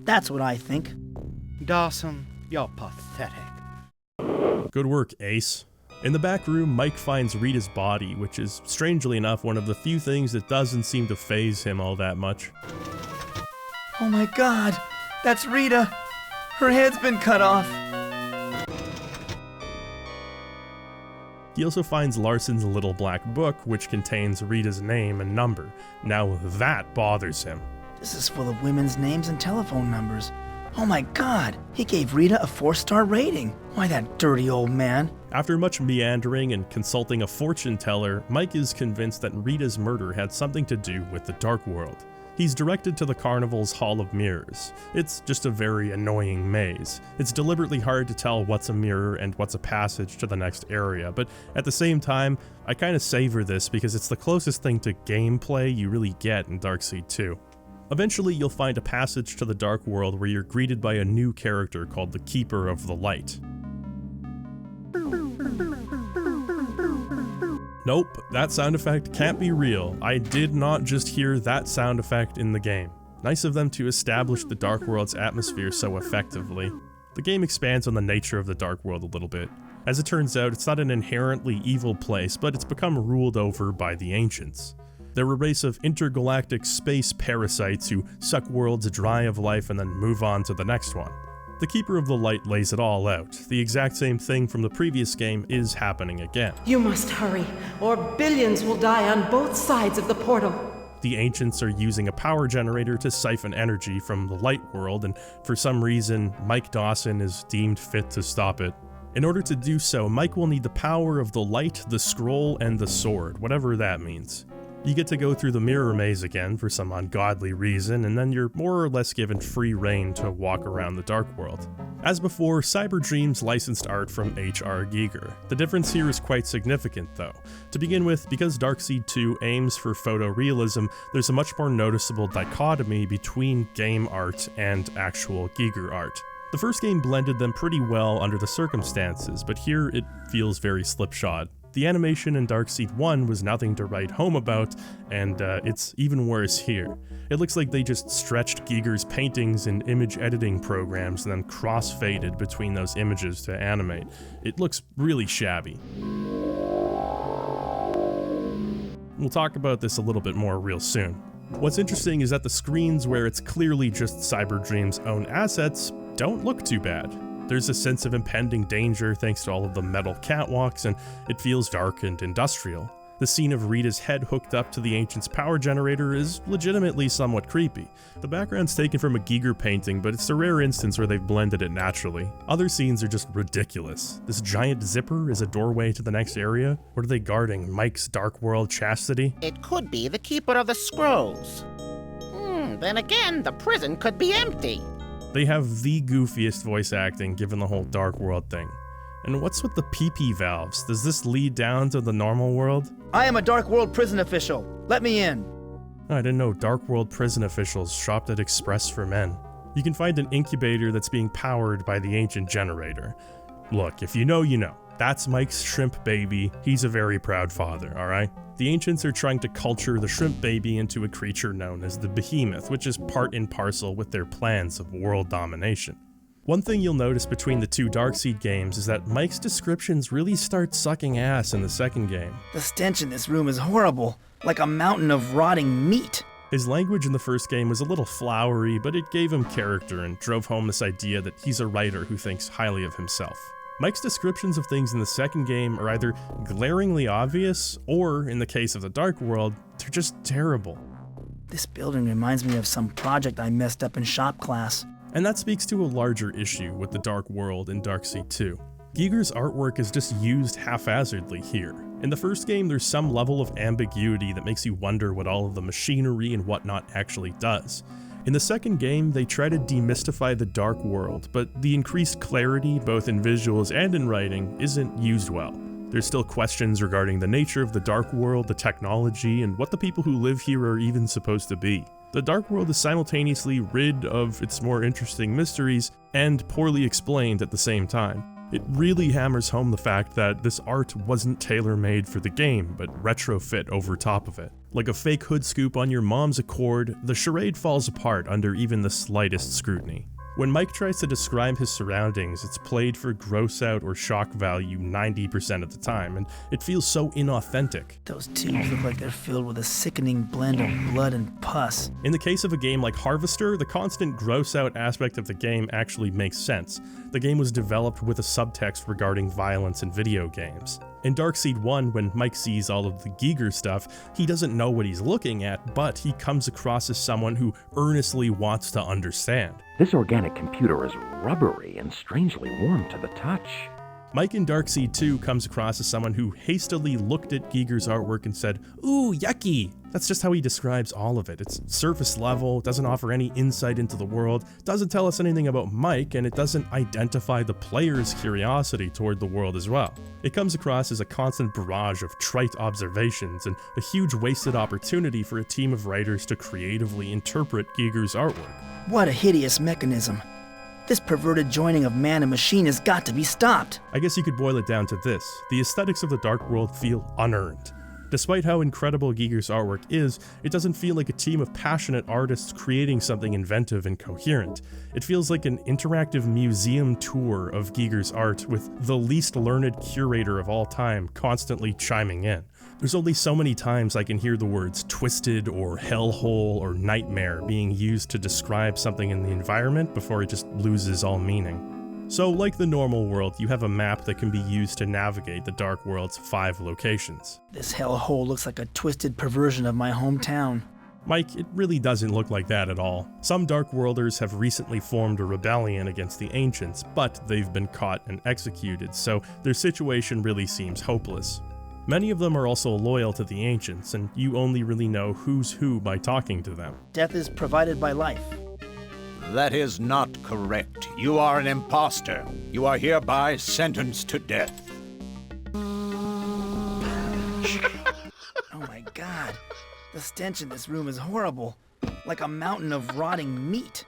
J: That's what I think.
U: Dawson, you're pathetic.
A: Good work, Ace. In the back room, Mike finds Rita's body, which is, strangely enough, one of the few things that doesn't seem to faze him all that much.
J: Oh my God, that's Rita. Her head's been cut off.
A: He also finds Larson's little black book, which contains Rita's name and number. Now that bothers him.
J: This is full of women's names and telephone numbers. Oh my god, he gave Rita a 4-star rating. Why, that dirty old man.
A: After much meandering and consulting a fortune teller, Mike is convinced that Rita's murder had something to do with the Dark World. He's directed to the carnival's Hall of Mirrors. It's just a very annoying maze. It's deliberately hard to tell what's a mirror and what's a passage to the next area, but at the same time, I kinda savor this because it's the closest thing to gameplay you really get in Darkseid 2. Eventually, you'll find a passage to the Dark World where you're greeted by a new character called the Keeper of the Light. Nope, that sound effect can't be real. I did not just hear that sound effect in the game. Nice of them to establish the Dark World's atmosphere so effectively. The game expands on the nature of the Dark World a little bit. As it turns out, it's not an inherently evil place, but it's become ruled over by the Ancients. They're a race of intergalactic space parasites who suck worlds dry of life and then move on to the next one. The Keeper of the Light lays it all out. The exact same thing from the previous game is happening again.
D: You must hurry, or billions will die on both sides of the portal.
A: The Ancients are using a power generator to siphon energy from the Light World, and for some reason, Mike Dawson is deemed fit to stop it. In order to do so, Mike will need the power of the light, the scroll, and the sword, whatever that means. You get to go through the mirror maze again for some ungodly reason, and then you're more or less given free reign to walk around the Dark World. As before, Cyberdreams licensed art from H.R. Giger. The difference here is quite significant though. To begin with, because Darkseid 2 aims for photorealism, there's a much more noticeable dichotomy between game art and actual Giger art. The first game blended them pretty well under the circumstances, but here it feels very slipshod. The animation in Darkseid 1 was nothing to write home about, and it's even worse here. It looks like they just stretched Giger's paintings in image editing programs and then cross-faded between those images to animate. It looks really shabby. We'll talk about this a little bit more real soon. What's interesting is that the screens where it's clearly just Cyberdreams' own assets don't look too bad. There's a sense of impending danger thanks to all of the metal catwalks, and it feels dark and industrial. The scene of Rita's head hooked up to the Ancient's power generator is legitimately somewhat creepy. The background's taken from a Giger painting, but it's a rare instance where they've blended it naturally. Other scenes are just ridiculous. This giant zipper is a doorway to the next area? What are they guarding? Mike's Dark World chastity?
V: It could be the Keeper of the Scrolls. Then again, the prison could be empty.
A: They have the goofiest voice acting given the whole Dark World thing. And what's with the PP valves? Does this lead down to the normal world?
J: I am a Dark World prison official. Let me in.
A: I didn't know Dark World prison officials shopped at Express for Men. You can find an incubator that's being powered by the ancient generator. Look, if you know, you know. That's Mike's shrimp baby. He's a very proud father, alright? The Ancients are trying to culture the shrimp baby into a creature known as the Behemoth, which is part and parcel with their plans of world domination. One thing you'll notice between the two Darkseid games is that Mike's descriptions really start sucking ass in the second game.
J: The stench in this room is horrible, like a mountain of rotting meat.
A: His language in the first game was a little flowery, but it gave him character and drove home this idea that he's a writer who thinks highly of himself. Mike's descriptions of things in the second game are either glaringly obvious, or, in the case of the Dark World, they're just terrible.
J: This building reminds me of some project I messed up in shop class.
A: And that speaks to a larger issue with the Dark World in Darkseid 2. Giger's artwork is just used haphazardly here. In the first game, there's some level of ambiguity that makes you wonder what all of the machinery and whatnot actually does. In the second game, they try to demystify the Dark World, but the increased clarity, both in visuals and in writing, isn't used well. There's still questions regarding the nature of the Dark World, the technology, and what the people who live here are even supposed to be. The Dark World is simultaneously rid of its more interesting mysteries and poorly explained at the same time. It really hammers home the fact that this art wasn't tailor-made for the game, but retrofit over top of it. Like a fake hood scoop on your mom's Accord, the charade falls apart under even the slightest scrutiny. When Mike tries to describe his surroundings, it's played for gross out or shock value 90% of the time, and it feels so inauthentic.
J: Those tubes look like they're filled with a sickening blend of blood and pus.
A: In the case of a game like Harvester, the constant gross out aspect of the game actually makes sense. The game was developed with a subtext regarding violence in video games. In Darkseid 1, when Mike sees all of the Giger stuff, he doesn't know what he's looking at, but he comes across as someone who earnestly wants to understand.
C: This organic computer is rubbery and strangely warm to the touch.
A: Mike in Darkseid 2 comes across as someone who hastily looked at Giger's artwork and said, "Ooh, yucky!" That's just how he describes all of it. It's surface level, doesn't offer any insight into the world, doesn't tell us anything about Mike, and it doesn't identify the player's curiosity toward the world as well. It comes across as a constant barrage of trite observations and a huge wasted opportunity for a team of writers to creatively interpret Giger's artwork.
J: What a hideous mechanism. This perverted joining of man and machine has got to be stopped.
A: I guess you could boil it down to this. The aesthetics of the Dark World feel unearned. Despite how incredible Giger's artwork is, it doesn't feel like a team of passionate artists creating something inventive and coherent. It feels like an interactive museum tour of Giger's art with the least learned curator of all time constantly chiming in. There's only so many times I can hear the words twisted or hellhole or nightmare being used to describe something in the environment before it just loses all meaning. So, like the normal world, you have a map that can be used to navigate the Dark World's 5 locations.
J: This hellhole looks like a twisted perversion of my hometown.
A: Mike, it really doesn't look like that at all. Some Dark Worlders have recently formed a rebellion against the Ancients, but they've been caught and executed, so their situation really seems hopeless. Many of them are also loyal to the Ancients, and you only really know who's who by talking to them.
J: Death is provided by life.
U: That is not correct. You are an imposter. You are hereby sentenced to death.
J: Oh my god. The stench in this room is horrible. Like a mountain of rotting meat.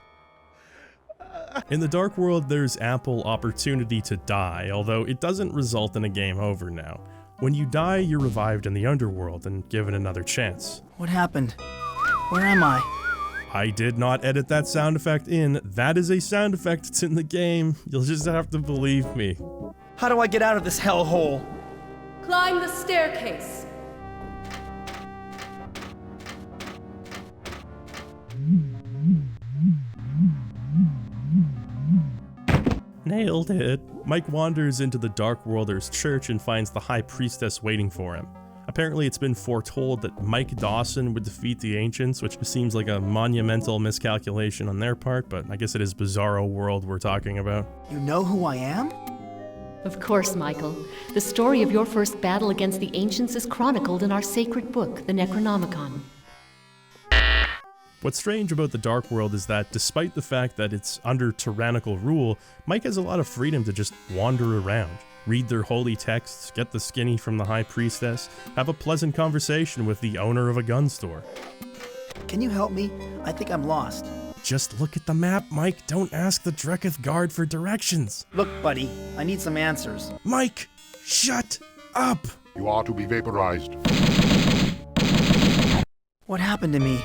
A: In the Dark World, there's ample opportunity to die, although it doesn't result in a game over now. When you die, you're revived in the Underworld and given another chance.
J: What happened? Where am I?
A: I did not edit that sound effect in. That is a sound effect. It's in the game. You'll just have to believe me.
J: How do I get out of this hellhole?
R: Climb the staircase.
A: Nailed it. Mike wanders into the Dark Worlders' church and finds the High Priestess waiting for him. Apparently it's been foretold that Mike Dawson would defeat the Ancients, which seems like a monumental miscalculation on their part, but I guess it is Bizarro World we're talking about.
J: You know who I am?
E: Of course, Michael. The story of your first battle against the Ancients is chronicled in our sacred book, the Necronomicon.
A: What's strange about the Dark World is that despite the fact that it's under tyrannical rule, Mike has a lot of freedom to just wander around. Read their holy texts, get the skinny from the High Priestess, have a pleasant conversation with the owner of a gun store.
J: Can you help me? I think I'm lost.
A: Just look at the map, Mike. Don't ask the Dreketh guard for directions.
J: Look, buddy, I need some answers.
A: Mike, shut up!
I: You are to be vaporized.
J: What happened to me?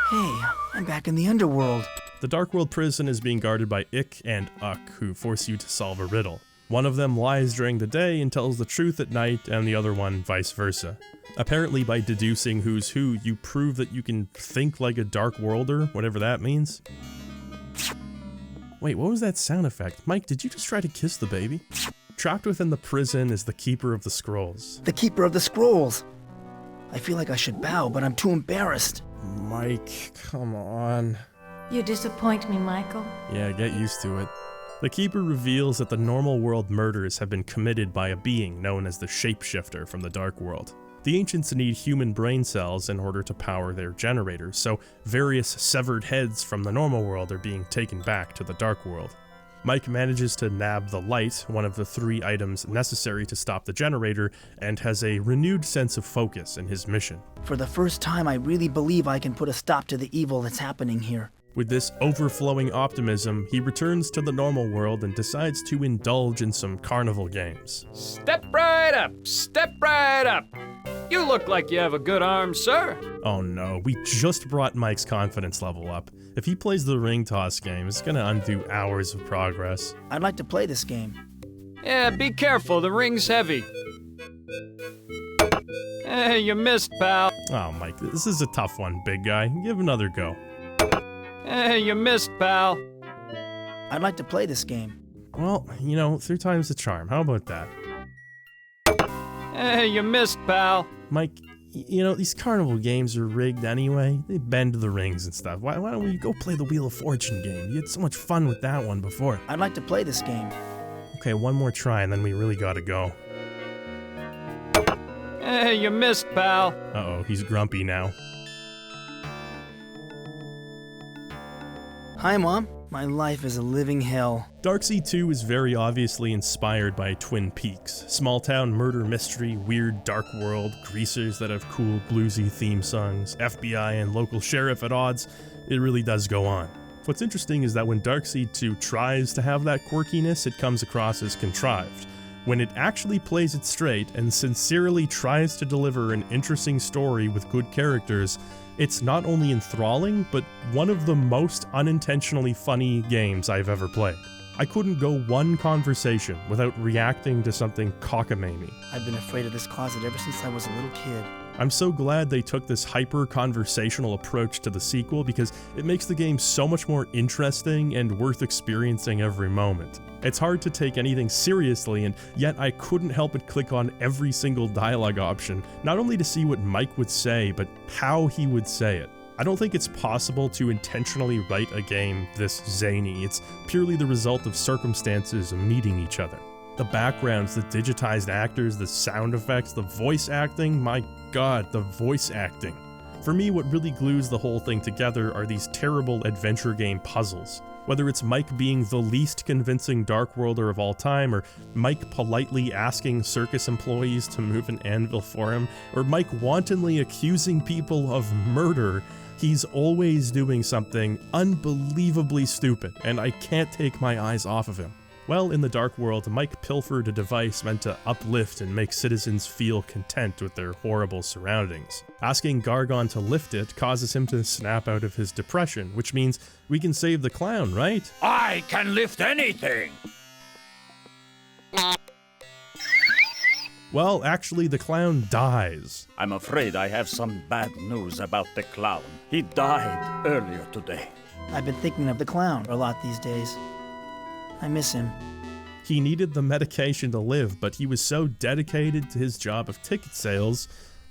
J: Hey, I'm back in the underworld.
A: The Dark World prison is being guarded by Ik and Uck, who force you to solve a riddle. One of them lies during the day and tells the truth at night, and the other one vice versa. Apparently by deducing who's who, you prove that you can think like a Dark Worlder, whatever that means. Wait, what was that sound effect? Mike, did you just try to kiss the baby? Trapped within the prison is the Keeper of the Scrolls.
J: The Keeper of the Scrolls! I feel like I should bow, but I'm too embarrassed.
A: Mike, come on.
N: You disappoint me, Michael.
A: Yeah, get used to it. The Keeper reveals that the normal world murders have been committed by a being known as the Shapeshifter from the Dark World. The Ancients need human brain cells in order to power their generators, so various severed heads from the normal world are being taken back to the Dark World. Mike manages to nab the light, one of the 3 items necessary to stop the generator, and has a renewed sense of focus in his mission.
J: For the first time, I really believe I can put a stop to the evil that's happening here.
A: With this overflowing optimism, he returns to the normal world and decides to indulge in some carnival games.
K: Step right up! Step right up! You look like you have a good arm, sir.
A: Oh no, we just brought Mike's confidence level up. If he plays the ring toss game, it's gonna undo hours of progress.
J: I'd like to play this game.
K: Yeah, be careful, the ring's heavy. Hey, you missed, pal.
A: Oh, Mike, this is a tough one, big guy. Give another go.
K: Hey, you missed, pal.
J: I'd like to play this game.
A: Well, you know, 3 times the charm. How about that?
K: Hey, you missed, pal.
A: Mike, you know, these carnival games are rigged anyway. They bend the rings and stuff. Why don't we go play the Wheel of Fortune game? You had so much fun with that one before.
J: I'd like to play this game.
A: Okay, one more try and then we really gotta go.
K: Hey, you missed, pal.
A: Uh-oh, he's grumpy now.
J: Hi, Mom. My life is a living hell.
A: Darkseid 2 is very obviously inspired by Twin Peaks. Small-town murder mystery, weird dark world, greasers that have cool bluesy theme songs, FBI and local sheriff at odds. It really does go on. What's interesting is that when Darkseid 2 tries to have that quirkiness, it comes across as contrived. When it actually plays it straight and sincerely tries to deliver an interesting story with good characters, it's not only enthralling, but one of the most unintentionally funny games I've ever played. I couldn't go one conversation without reacting to something cockamamie.
J: I've been afraid of this closet ever since I was a little kid.
A: I'm so glad they took this hyper-conversational approach to the sequel because it makes the game so much more interesting and worth experiencing every moment. It's hard to take anything seriously, and yet I couldn't help but click on every single dialogue option, not only to see what Mike would say, but how he would say it. I don't think it's possible to intentionally write a game this zany. It's purely the result of circumstances meeting each other. The backgrounds, the digitized actors, the sound effects, the voice acting, my god, the voice acting. For me, what really glues the whole thing together are these terrible adventure game puzzles. Whether it's Mike being the least convincing Dark Worlder of all time, or Mike politely asking circus employees to move an anvil for him, or Mike wantonly accusing people of murder, he's always doing something unbelievably stupid, and I can't take my eyes off of him. Well, in the Dark World, Mike pilfered a device meant to uplift and make citizens feel content with their horrible surroundings. Asking Gargon to lift it causes him to snap out of his depression, which means we can save the clown, right?
U: I can lift anything!
A: Well, actually, the clown dies.
U: I'm afraid I have some bad news about the clown. He died earlier today.
J: I've been thinking of the clown a lot these days. I miss him.
A: He needed the medication to live, but he was so dedicated to his job of ticket sales,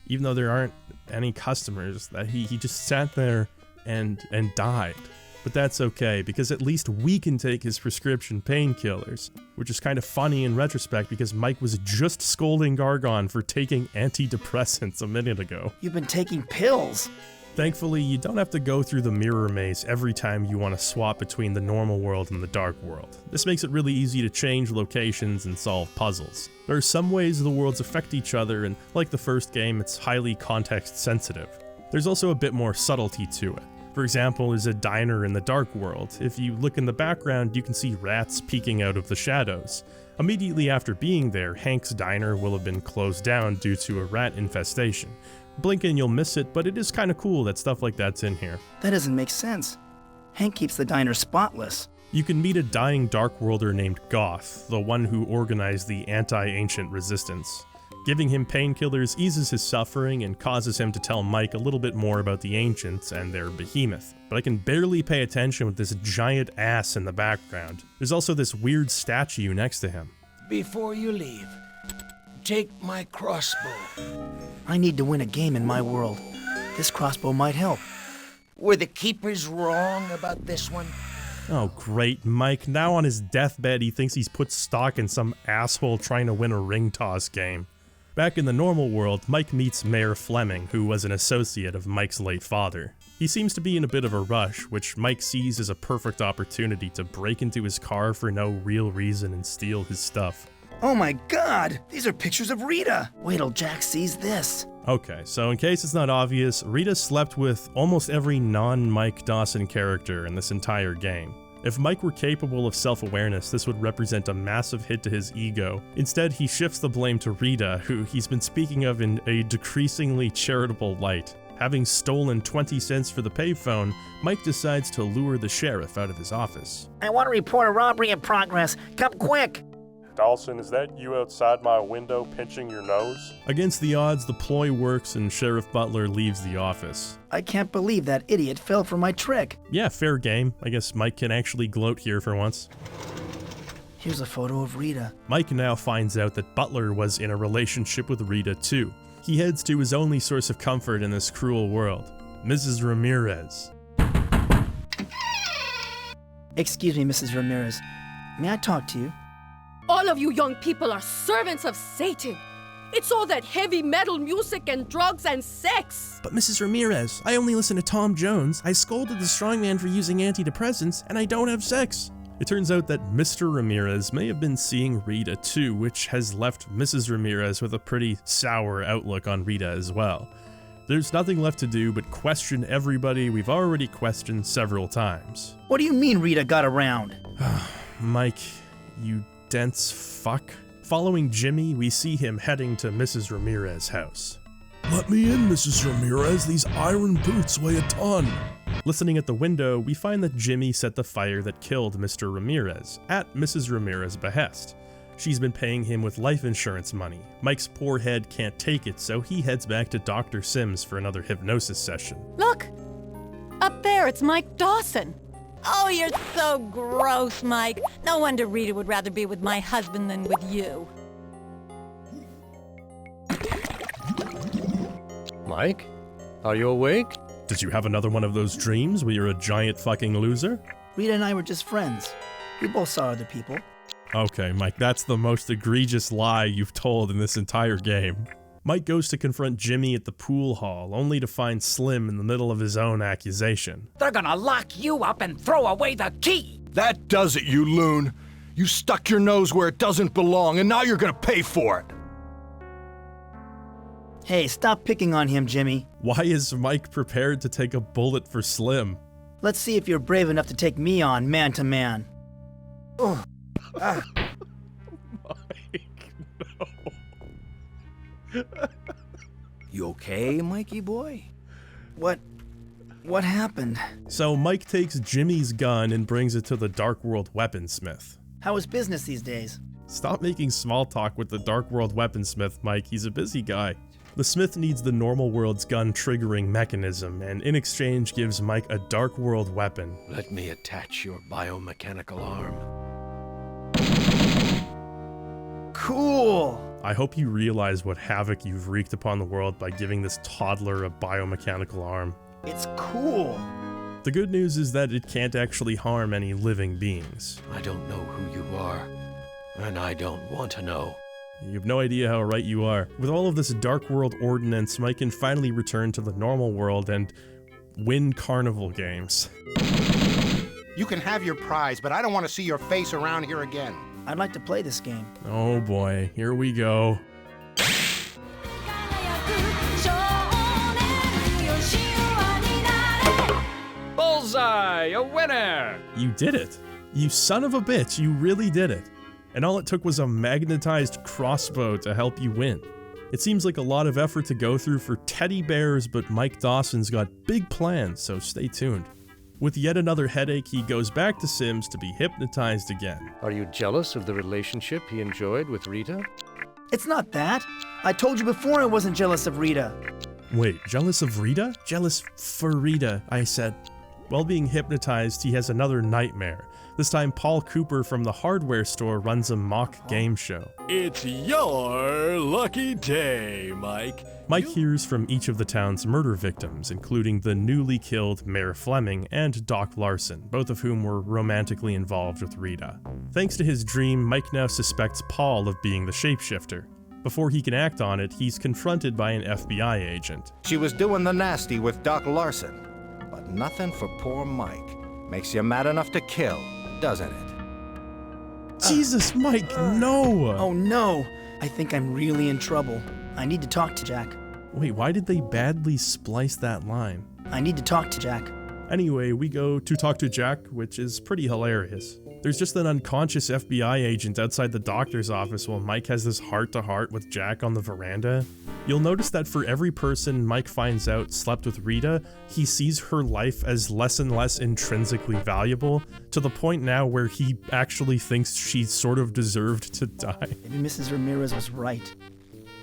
A: even though there aren't any customers, that he just sat there and died. But that's okay, because at least we can take his prescription painkillers, which is kind of funny in retrospect because Mike was just scolding Gargon for taking antidepressants a minute ago.
J: You've been taking pills!
A: Thankfully, you don't have to go through the mirror maze every time you want to swap between the normal world and the dark world. This makes it really easy to change locations and solve puzzles. There are some ways the worlds affect each other, and like the first game, it's highly context sensitive. There's also a bit more subtlety to it. For example, there's a diner in the dark world. If you look in the background, you can see rats peeking out of the shadows. Immediately after being there, Hank's diner will have been closed down due to a rat infestation. Blink and you'll miss it, but it is kind of cool that stuff like that's in here.
J: That doesn't make sense. Hank keeps the diner spotless.
A: You can meet a dying Dark Worlder named Goth, the one who organized the anti-ancient resistance. Giving him painkillers eases his suffering and causes him to tell Mike a little bit more about the ancients and their behemoth. But I can barely pay attention with this giant ass in the background. There's also this weird statue next to him.
U: Before you leave, take my crossbow.
J: I need to win a game in my world. This crossbow might help.
U: Were the keepers wrong about this one?
A: Oh great, Mike. Now on his deathbed he thinks he's put stock in some asshole trying to win a ring toss game. Back in the normal world, Mike meets Mayor Fleming, who was an associate of Mike's late father. He seems to be in a bit of a rush, which Mike sees as a perfect opportunity to break into his car for no real reason and steal his stuff.
J: Oh my god! These are pictures of Rita! Wait till Jack sees this.
A: Okay, so in case it's not obvious, Rita slept with almost every non-Mike Dawson character in this entire game. If Mike were capable of self-awareness, this would represent a massive hit to his ego. Instead, he shifts the blame to Rita, who he's been speaking of in a decreasingly charitable light. Having stolen 20 cents for the payphone, Mike decides to lure the sheriff out of his office.
V: I want to report a robbery in progress. Come quick!
A: Dawson, is that you outside my window pinching your nose? Against the odds, the ploy works and Sheriff Butler leaves the office.
J: I can't believe that idiot fell for my trick.
A: Yeah, fair game. I guess Mike can actually gloat here for once.
J: Here's a photo of Rita.
A: Mike now finds out that Butler was in a relationship with Rita too. He heads to his only source of comfort in this cruel world, Mrs. Ramirez.
J: Excuse me, Mrs. Ramirez. May I talk to you?
R: All of you young people are servants of Satan. It's all that heavy metal music and drugs and sex.
A: But Mrs. Ramirez, I only listen to Tom Jones. I scolded the strongman for using antidepressants, and I don't have sex. It turns out that Mr. Ramirez may have been seeing Rita too, which has left Mrs. Ramirez with a pretty sour outlook on Rita as well. There's nothing left to do but question everybody we've already questioned several times.
J: What do you mean Rita got around?
A: Mike, you dense fuck. Following Jimmy, we see him heading to Mrs. Ramirez's house.
F: Let me in, Mrs. Ramirez. These iron boots weigh a ton.
A: Listening at the window, we find that Jimmy set the fire that killed Mr. Ramirez, at Mrs. Ramirez's behest. She's been paying him with life insurance money. Mike's poor head can't take it, so he heads back to Dr. Sims for another hypnosis session.
N: Look! Up there, it's Mike Dawson.
G: Oh, you're so gross, Mike. No wonder Rita would rather be with my husband than with you.
T: Mike, are you awake?
A: Did you have another one of those dreams where you're a giant fucking loser?
J: Rita and I were just friends. We both saw other people.
A: Okay, Mike, that's the most egregious lie you've told in this entire game. Mike goes to confront Jimmy at the pool hall, only to find Slim in the middle of his own accusation.
S: They're gonna lock you up and throw away the key!
F: That does it, you loon. You stuck your nose where it doesn't belong, and now you're gonna pay for it.
J: Hey, stop picking on him, Jimmy.
A: Why is Mike prepared to take a bullet for Slim?
J: Let's see if you're brave enough to take me on, man to man. Oh. Ah.
A: Mike, no.
O: You okay, Mikey boy?
J: What happened?
A: So Mike takes Jimmy's gun and brings it to the Dark World weaponsmith.
J: How is business these days?
A: Stop making small talk with the Dark World weaponsmith, Mike. He's a busy guy. The smith needs the normal world's gun triggering mechanism, and in exchange gives Mike a Dark World weapon.
P: Let me attach your biomechanical arm.
J: Cool!
A: I hope you realize what havoc you've wreaked upon the world by giving this toddler a biomechanical arm.
J: It's cool!
A: The good news is that it can't actually harm any living beings.
P: I don't know who you are, and I don't want to know.
A: You have no idea how right you are. With all of this Dark World ordinance, Mike can finally return to the normal world and win carnival games.
U: You can have your prize, but I don't want to see your face around here again.
J: I'd like to play this game.
A: Oh boy, here we go.
K: Bullseye, a winner!
A: You did it. You son of a bitch, you really did it. And all it took was a magnetized crossbow to help you win. It seems like a lot of effort to go through for teddy bears, but Mike Dawson's got big plans, so stay tuned. With yet another headache, he goes back to Sims to be hypnotized again.
T: Are you jealous of the relationship he enjoyed with Rita?
J: It's not that. I told you before I wasn't jealous of Rita.
A: Wait, jealous of Rita? Jealous for Rita, I said. While being hypnotized, he has another nightmare. This time, Paul Cooper from the hardware store runs a mock game show.
F: It's your lucky day, Mike.
A: Mike hears from each of the town's murder victims, including the newly killed Mayor Fleming and Doc Larson, both of whom were romantically involved with Rita. Thanks to his dream, Mike now suspects Paul of being the shapeshifter. Before he can act on it, he's confronted by an FBI agent.
U: She was doing the nasty with Doc Larson, but nothing for poor Mike. Makes you mad enough to kill, doesn't it?
A: Jesus, Mike, no!
J: Oh no! I think I'm really in trouble. I need to talk to Jack.
A: Wait, why did they badly splice that line?
J: I need to talk to Jack.
A: Anyway, we go to talk to Jack, which is pretty hilarious. There's just an unconscious FBI agent outside the doctor's office while Mike has this heart-to-heart with Jack on the veranda. You'll notice that for every person Mike finds out slept with Rita, he sees her life as less and less intrinsically valuable, to the point now where he actually thinks she sort of deserved to die.
J: Maybe Mrs. Ramirez was right.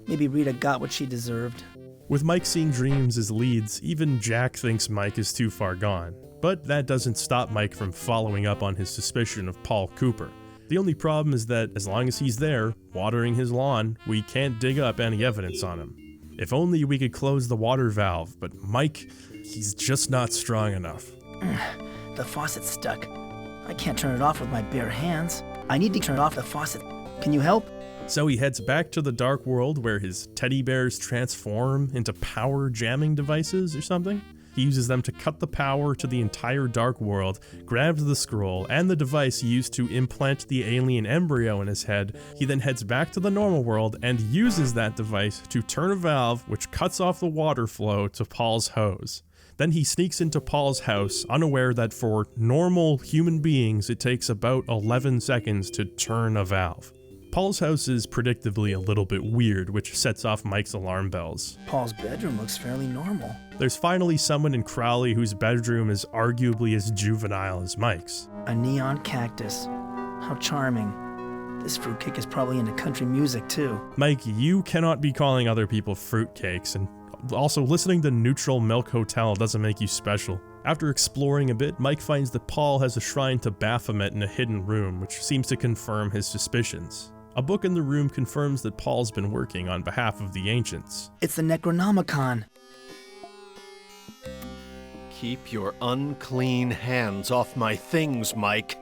J: Maybe Rita got what she deserved.
A: With Mike seeing dreams as leads, even Jack thinks Mike is too far gone. But that doesn't stop Mike from following up on his suspicion of Paul Cooper. The only problem is that as long as he's there, watering his lawn, we can't dig up any evidence on him. If only we could close the water valve, but Mike, he's just not strong enough.
J: The faucet's stuck. I can't turn it off with my bare hands. I need to turn off the faucet. Can you help?
A: So he heads back to the dark world where his teddy bears transform into power jamming devices or something. He uses them to cut the power to the entire dark world, grabs the scroll and the device used to implant the alien embryo in his head. He then heads back to the normal world and uses that device to turn a valve which cuts off the water flow to Paul's hose. Then he sneaks into Paul's house, unaware that for normal human beings it takes about 11 seconds to turn a valve. Paul's house is predictably a little bit weird, which sets off Mike's alarm bells.
J: Paul's bedroom looks fairly normal.
A: There's finally someone in Crowley whose bedroom is arguably as juvenile as Mike's.
J: A neon cactus. How charming. This fruitcake is probably into country music too.
A: Mike, you cannot be calling other people fruitcakes, and also listening to Neutral Milk Hotel doesn't make you special. After exploring a bit, Mike finds that Paul has a shrine to Baphomet in a hidden room, which seems to confirm his suspicions. A book in the room confirms that Paul's been working on behalf of the ancients.
J: It's the Necronomicon.
P: Keep your unclean hands off my things, Mike.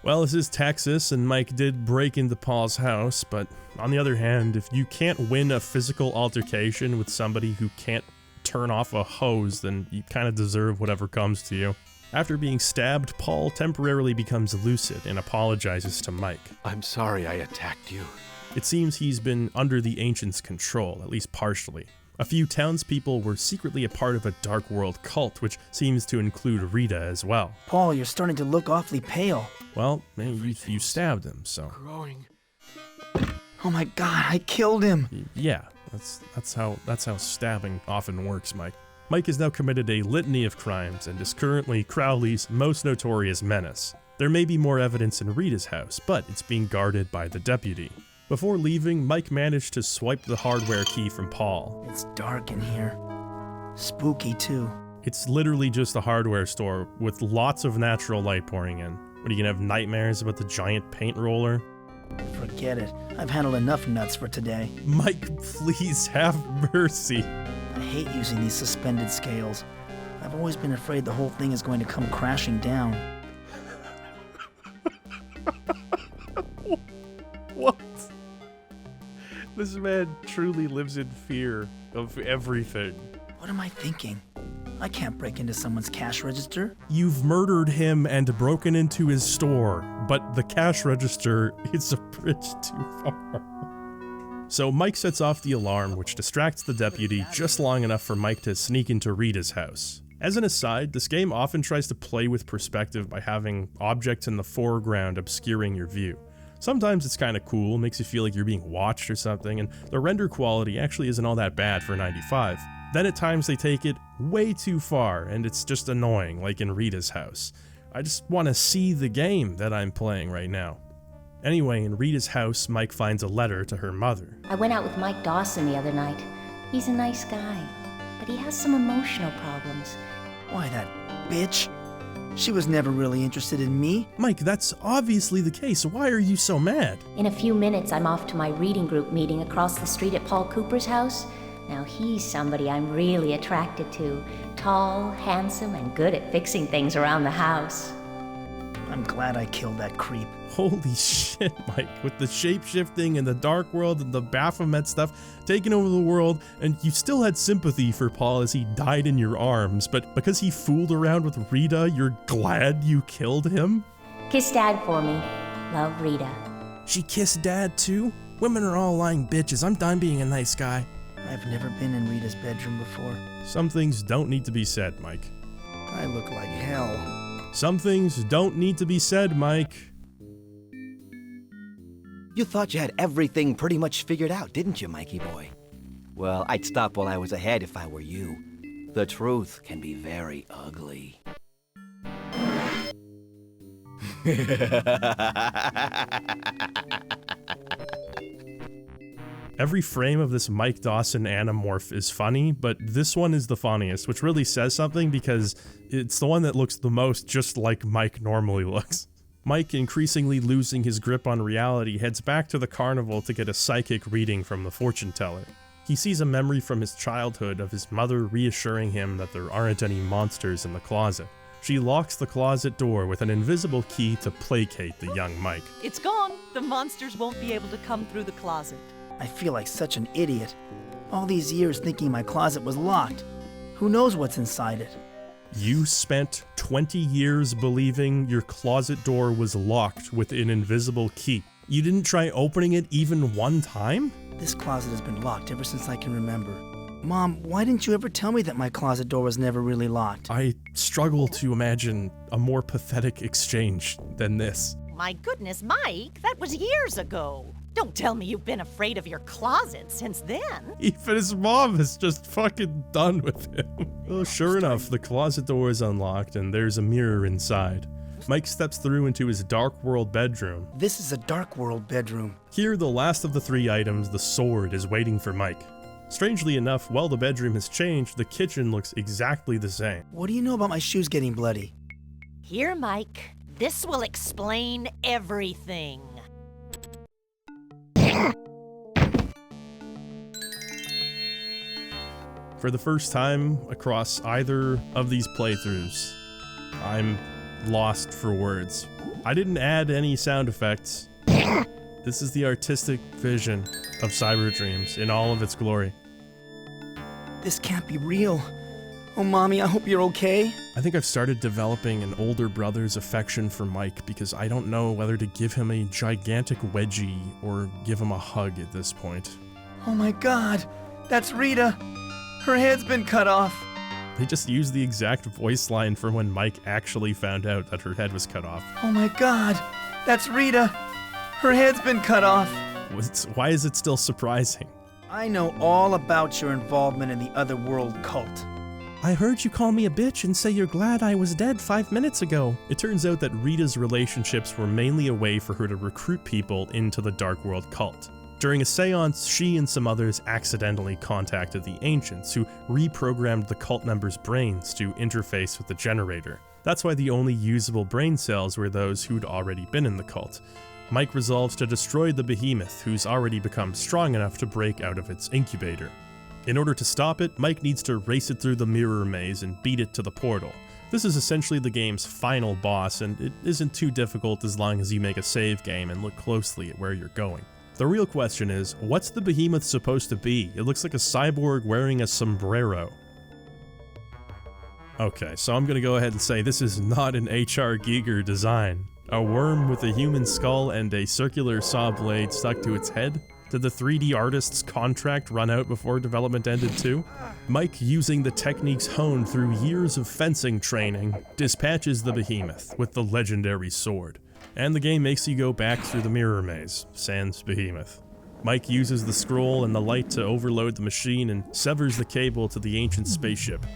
A: Well, this is Texas, and Mike did break into Paul's house, but on the other hand, if you can't win a physical altercation with somebody who can't turn off a hose, then you kind of deserve whatever comes to you. After being stabbed, Paul temporarily becomes lucid and apologizes to Mike.
P: I'm sorry I attacked you.
A: It seems he's been under the Ancients' control, at least partially. A few townspeople were secretly a part of a Dark World cult, which seems to include Rita as well.
J: Paul, you're starting to look awfully pale.
A: Well, you stabbed him, so...
P: Growing.
J: Oh my god, I killed him!
A: Yeah, that's how stabbing often works, Mike. Mike has now committed a litany of crimes and is currently Crowley's most notorious menace. There may be more evidence in Rita's house, but it's being guarded by the deputy. Before leaving, Mike managed to swipe the hardware key from Paul.
J: It's dark in here. Spooky, too.
A: It's literally just a hardware store with lots of natural light pouring in. What, are you gonna have nightmares about the giant paint roller?
J: Forget it. I've handled enough nuts for today.
A: Mike, please have mercy.
J: I hate using these suspended scales. I've always been afraid the whole thing is going to come crashing down.
A: What? This man truly lives in fear of everything.
J: What am I thinking? I can't break into someone's cash register.
A: You've murdered him and broken into his store, but the cash register is a bridge too far. So Mike sets off the alarm, which distracts the deputy just long enough for Mike to sneak into Rita's house. As an aside, this game often tries to play with perspective by having objects in the foreground obscuring your view. Sometimes it's kind of cool, makes you feel like you're being watched or something, and the render quality actually isn't all that bad for 95. Then at times they take it way too far, and it's just annoying, like in Rita's house. I just want to see the game that I'm playing right now. Anyway, in Rita's house, Mike finds a letter to her mother.
M: I went out with Mike Dawson the other night. He's a nice guy, but he has some emotional problems.
J: Why, that bitch? She was never really interested in me.
A: Mike, that's obviously the case. Why are you so mad?
M: In a few minutes, I'm off to my reading group meeting across the street at Paul Cooper's house. Now, he's somebody I'm really attracted to. Tall, handsome, and good at fixing things around the house.
J: I'm glad I killed that creep.
A: Holy shit, Mike. With the shape-shifting and the dark world and the Baphomet stuff taking over the world, and you still had sympathy for Paul as he died in your arms, but because he fooled around with Rita, you're glad you killed him?
M: Kiss Dad for me. Love, Rita.
A: She kissed Dad too? Women are all lying bitches. I'm done being a nice guy.
J: I've never been in Rita's bedroom before.
A: Some things don't need to be said, Mike.
J: I look like hell.
A: Some things don't need to be said, Mike.
O: You thought you had everything pretty much figured out, didn't you, Mikey boy? Well, I'd stop while I was ahead if I were you. The truth can be very ugly.
A: Every frame of this Mike Dawson anamorph is funny, but this one is the funniest, which really says something because it's the one that looks the most just like Mike normally looks. Mike, increasingly losing his grip on reality, heads back to the carnival to get a psychic reading from the fortune teller. He sees a memory from his childhood of his mother reassuring him that there aren't any monsters in the closet. She locks the closet door with an invisible key to placate the young Mike.
H: It's gone. The monsters won't be able to come through the closet.
J: I feel like such an idiot. All these years thinking my closet was locked. Who knows what's inside it?
A: You spent 20 years believing your closet door was locked with an invisible key. You didn't try opening it even one time?
J: This closet has been locked ever since I can remember. Mom, why didn't you ever tell me that my closet door was never really locked?
A: I struggle to imagine a more pathetic exchange than this.
V: My goodness, Mike, that was years ago. Don't tell me you've been afraid of your closet since then.
A: Even his mom is just fucking done with him. Well, sure enough, the closet door is unlocked and there's a mirror inside. Mike steps through into his Dark World bedroom.
J: This is a Dark World bedroom.
A: Here, the last of the 3 items, the sword, is waiting for Mike. Strangely enough, while the bedroom has changed, the kitchen looks exactly the same.
J: What do you know about my shoes getting bloody?
V: Here, Mike. This will explain everything.
A: For the first time across either of these playthroughs, I'm lost for words. I didn't add any sound effects. This is the artistic vision of Cyber Dreams in all of its glory.
J: This can't be real. Oh, Mommy, I hope you're okay.
A: I think I've started developing an older brother's affection for Mike because I don't know whether to give him a gigantic wedgie or give him a hug at this point.
J: Oh my God, that's Rita. Her head's been cut off.
A: They just used the exact voice line from when Mike actually found out that her head was cut off.
J: Oh my God, that's Rita. Her head's been cut off.
A: Why is it still surprising?
J: I know all about your involvement in the Otherworld cult.
A: I heard you call me a bitch and say you're glad I was dead 5 minutes ago. It turns out that Rita's relationships were mainly a way for her to recruit people into the Dark World cult. During a seance, she and some others accidentally contacted the Ancients, who reprogrammed the cult members' brains to interface with the generator. That's why the only usable brain cells were those who'd already been in the cult. Mike resolves to destroy the behemoth, who's already become strong enough to break out of its incubator. In order to stop it, Mike needs to race it through the mirror maze and beat it to the portal. This is essentially the game's final boss, and it isn't too difficult as long as you make a save game and look closely at where you're going. The real question is, what's the behemoth supposed to be? It looks like a cyborg wearing a sombrero. Okay, so I'm gonna go ahead and say this is not an H.R. Giger design. A worm with a human skull and a circular saw blade stuck to its head? Did the 3D artist's contract run out before development ended too? Mike, using the techniques honed through years of fencing training, dispatches the behemoth with the legendary sword. And the game makes you go back through the mirror maze, sans behemoth. Mike uses the scroll and the light to overload the machine and severs the cable to the ancient spaceship.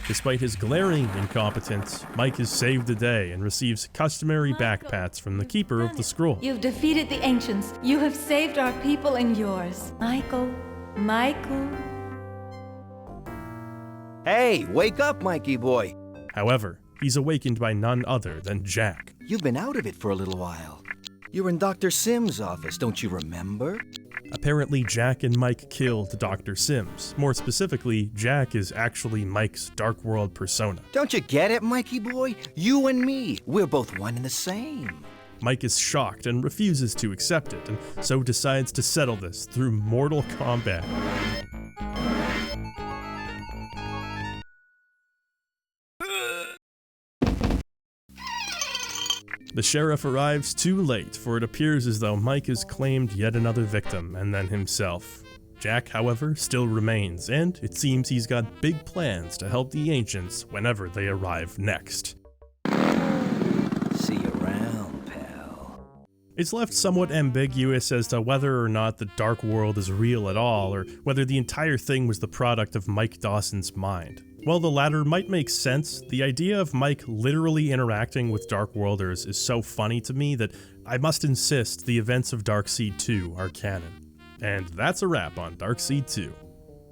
A: Despite his glaring incompetence, Mike has saved the day and receives customary backpats from the keeper of the scroll.
N: You've defeated the Ancients. You have saved our people and yours. Michael.
O: Hey, wake up, Mikey boy.
A: However, he's awakened by none other than Jack.
O: You've been out of it for a little while. You're in Dr. Sims' office, don't you remember?
A: Apparently, Jack and Mike killed Dr. Sims. More specifically, Jack is actually Mike's Dark World persona.
O: Don't you get it, Mikey boy? You and me, we're both one and the same.
A: Mike is shocked and refuses to accept it, and so decides to settle this through mortal combat. The sheriff arrives too late, for it appears as though Mike has claimed yet another victim, and then himself. Jack, however, still remains, and it seems he's got big plans to help the Ancients whenever they arrive next.
O: See you around, pal.
A: It's left somewhat ambiguous as to whether or not the Dark World is real at all, or whether the entire thing was the product of Mike Dawson's mind. While the latter might make sense, the idea of Mike literally interacting with Dark Worlders is so funny to me that I must insist the events of Darkseid 2 are canon. And that's a wrap on Darkseid 2.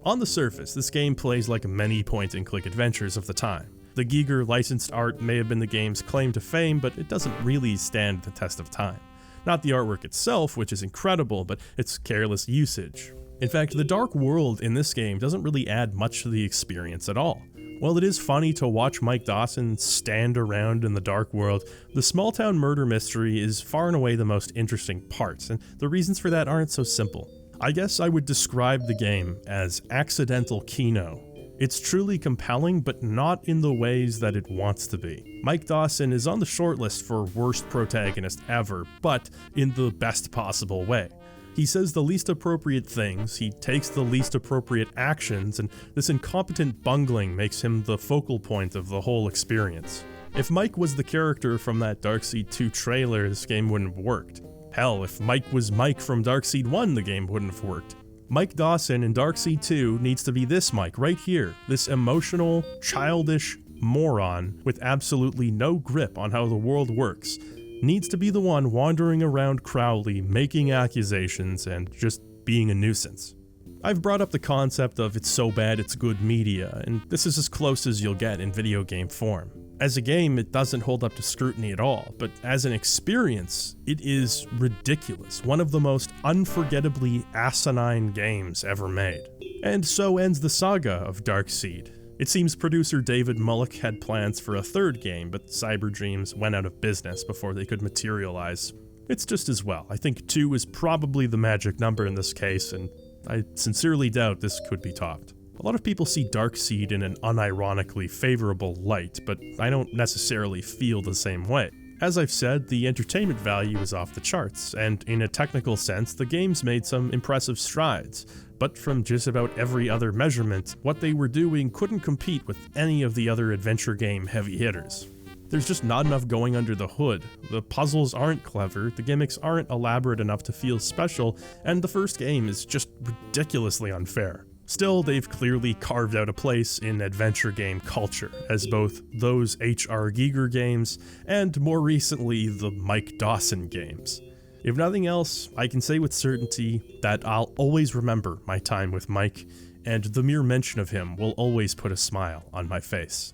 A: On the surface, this game plays like many point-and-click adventures of the time. The Giger licensed art may have been the game's claim to fame, but it doesn't really stand the test of time. Not the artwork itself, which is incredible, but its careless usage. In fact, the dark world in this game doesn't really add much to the experience at all. While it is funny to watch Mike Dawson stand around in the dark world, the small-town murder mystery is far and away the most interesting part, and the reasons for that aren't so simple. I guess I would describe the game as accidental kino. It's truly compelling, but not in the ways that it wants to be. Mike Dawson is on the shortlist for worst protagonist ever, but in the best possible way. He says the least appropriate things, he takes the least appropriate actions, and this incompetent bungling makes him the focal point of the whole experience. If Mike was the character from that Darkseid 2 trailer, this game wouldn't have worked. Hell, if Mike was Mike from Darkseid 1, the game wouldn't have worked. Mike Dawson in Darkseid 2 needs to be this Mike right here, this emotional, childish moron with absolutely no grip on how the world works. Needs to be the one wandering around Crowley, making accusations, and just being a nuisance. I've brought up the concept of it's so bad it's good media, and this is as close as you'll get in video game form. As a game, it doesn't hold up to scrutiny at all, but as an experience, it is ridiculous. One of the most unforgettably asinine games ever made. And so ends the saga of Darkseid. It seems producer David Mullock had plans for a third game, but Cyberdreams went out of business before they could materialize. It's just as well. I think 2 is probably the magic number in this case, and I sincerely doubt this could be topped. A lot of people see Darkseid in an unironically favorable light, but I don't necessarily feel the same way. As I've said, the entertainment value is off the charts, and in a technical sense, the game's made some impressive strides. But from just about every other measurement, what they were doing couldn't compete with any of the other adventure game heavy hitters. There's just not enough going under the hood. The puzzles aren't clever, the gimmicks aren't elaborate enough to feel special, and the first game is just ridiculously unfair. Still, they've clearly carved out a place in adventure game culture, as both those H.R. Giger games and, more recently, the Mike Dawson games. If nothing else, I can say with certainty that I'll always remember my time with Mike, and the mere mention of him will always put a smile on my face.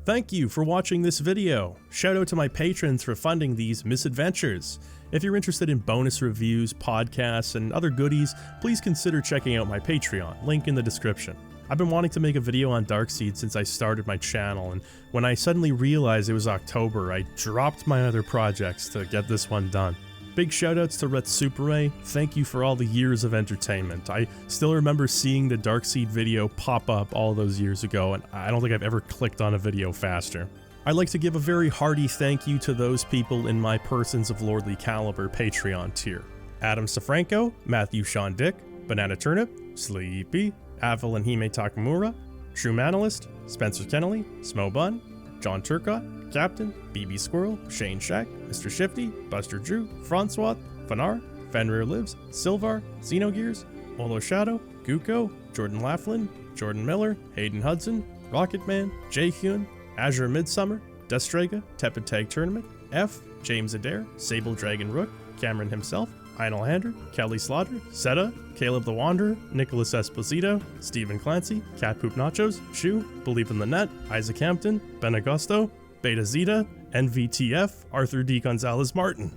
A: Thank you for watching this video. Shout out to my patrons for funding these misadventures. If you're interested in bonus reviews, podcasts, and other goodies, please consider checking out my Patreon, link in the description. I've been wanting to make a video on Darkseid since I started my channel, and when I suddenly realized it was October, I dropped my other projects to get this one done. Big shoutouts to Retsupere, thank you for all the years of entertainment. I still remember seeing the Darkseid video pop up all those years ago, and I don't think I've ever clicked on a video faster. I'd like to give a very hearty thank you to those people in my Persons of Lordly Caliber Patreon tier. Adam Safranco, Matthew Sean Dick, Banana Turnip, Sleepy, Aval and Hime Takamura, Shroom Analyst, Spencer Kennelly, Smo Bun, John Turcott, Captain, BB Squirrel, Shane Shack, Mr. Shifty, Buster Drew, Francois, Fanar, Fenrir Lives, Silvar, Xenogears, Olo Shadow, Guko, Jordan Laughlin, Jordan Miller, Hayden Hudson, Rocketman, Jay Hyun, Azure Midsummer, Destrega, Tepid Tag Tournament, F, James Adair, Sable Dragon Rook, Cameron himself, Einel Hander, Kelly Slaughter, Seta, Caleb the Wanderer, Nicholas Esposito, Stephen Clancy, Cat Poop Nachos, Shu, Believe in the Net, Isaac Hampton, Ben Augusto, Beta Zeta, NVTF, Arthur D. Gonzalez Martin.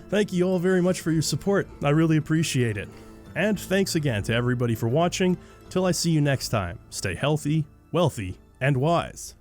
A: Thank you all very much for your support. I really appreciate it. And thanks again to everybody for watching. Till I see you next time, stay healthy, wealthy, and wise.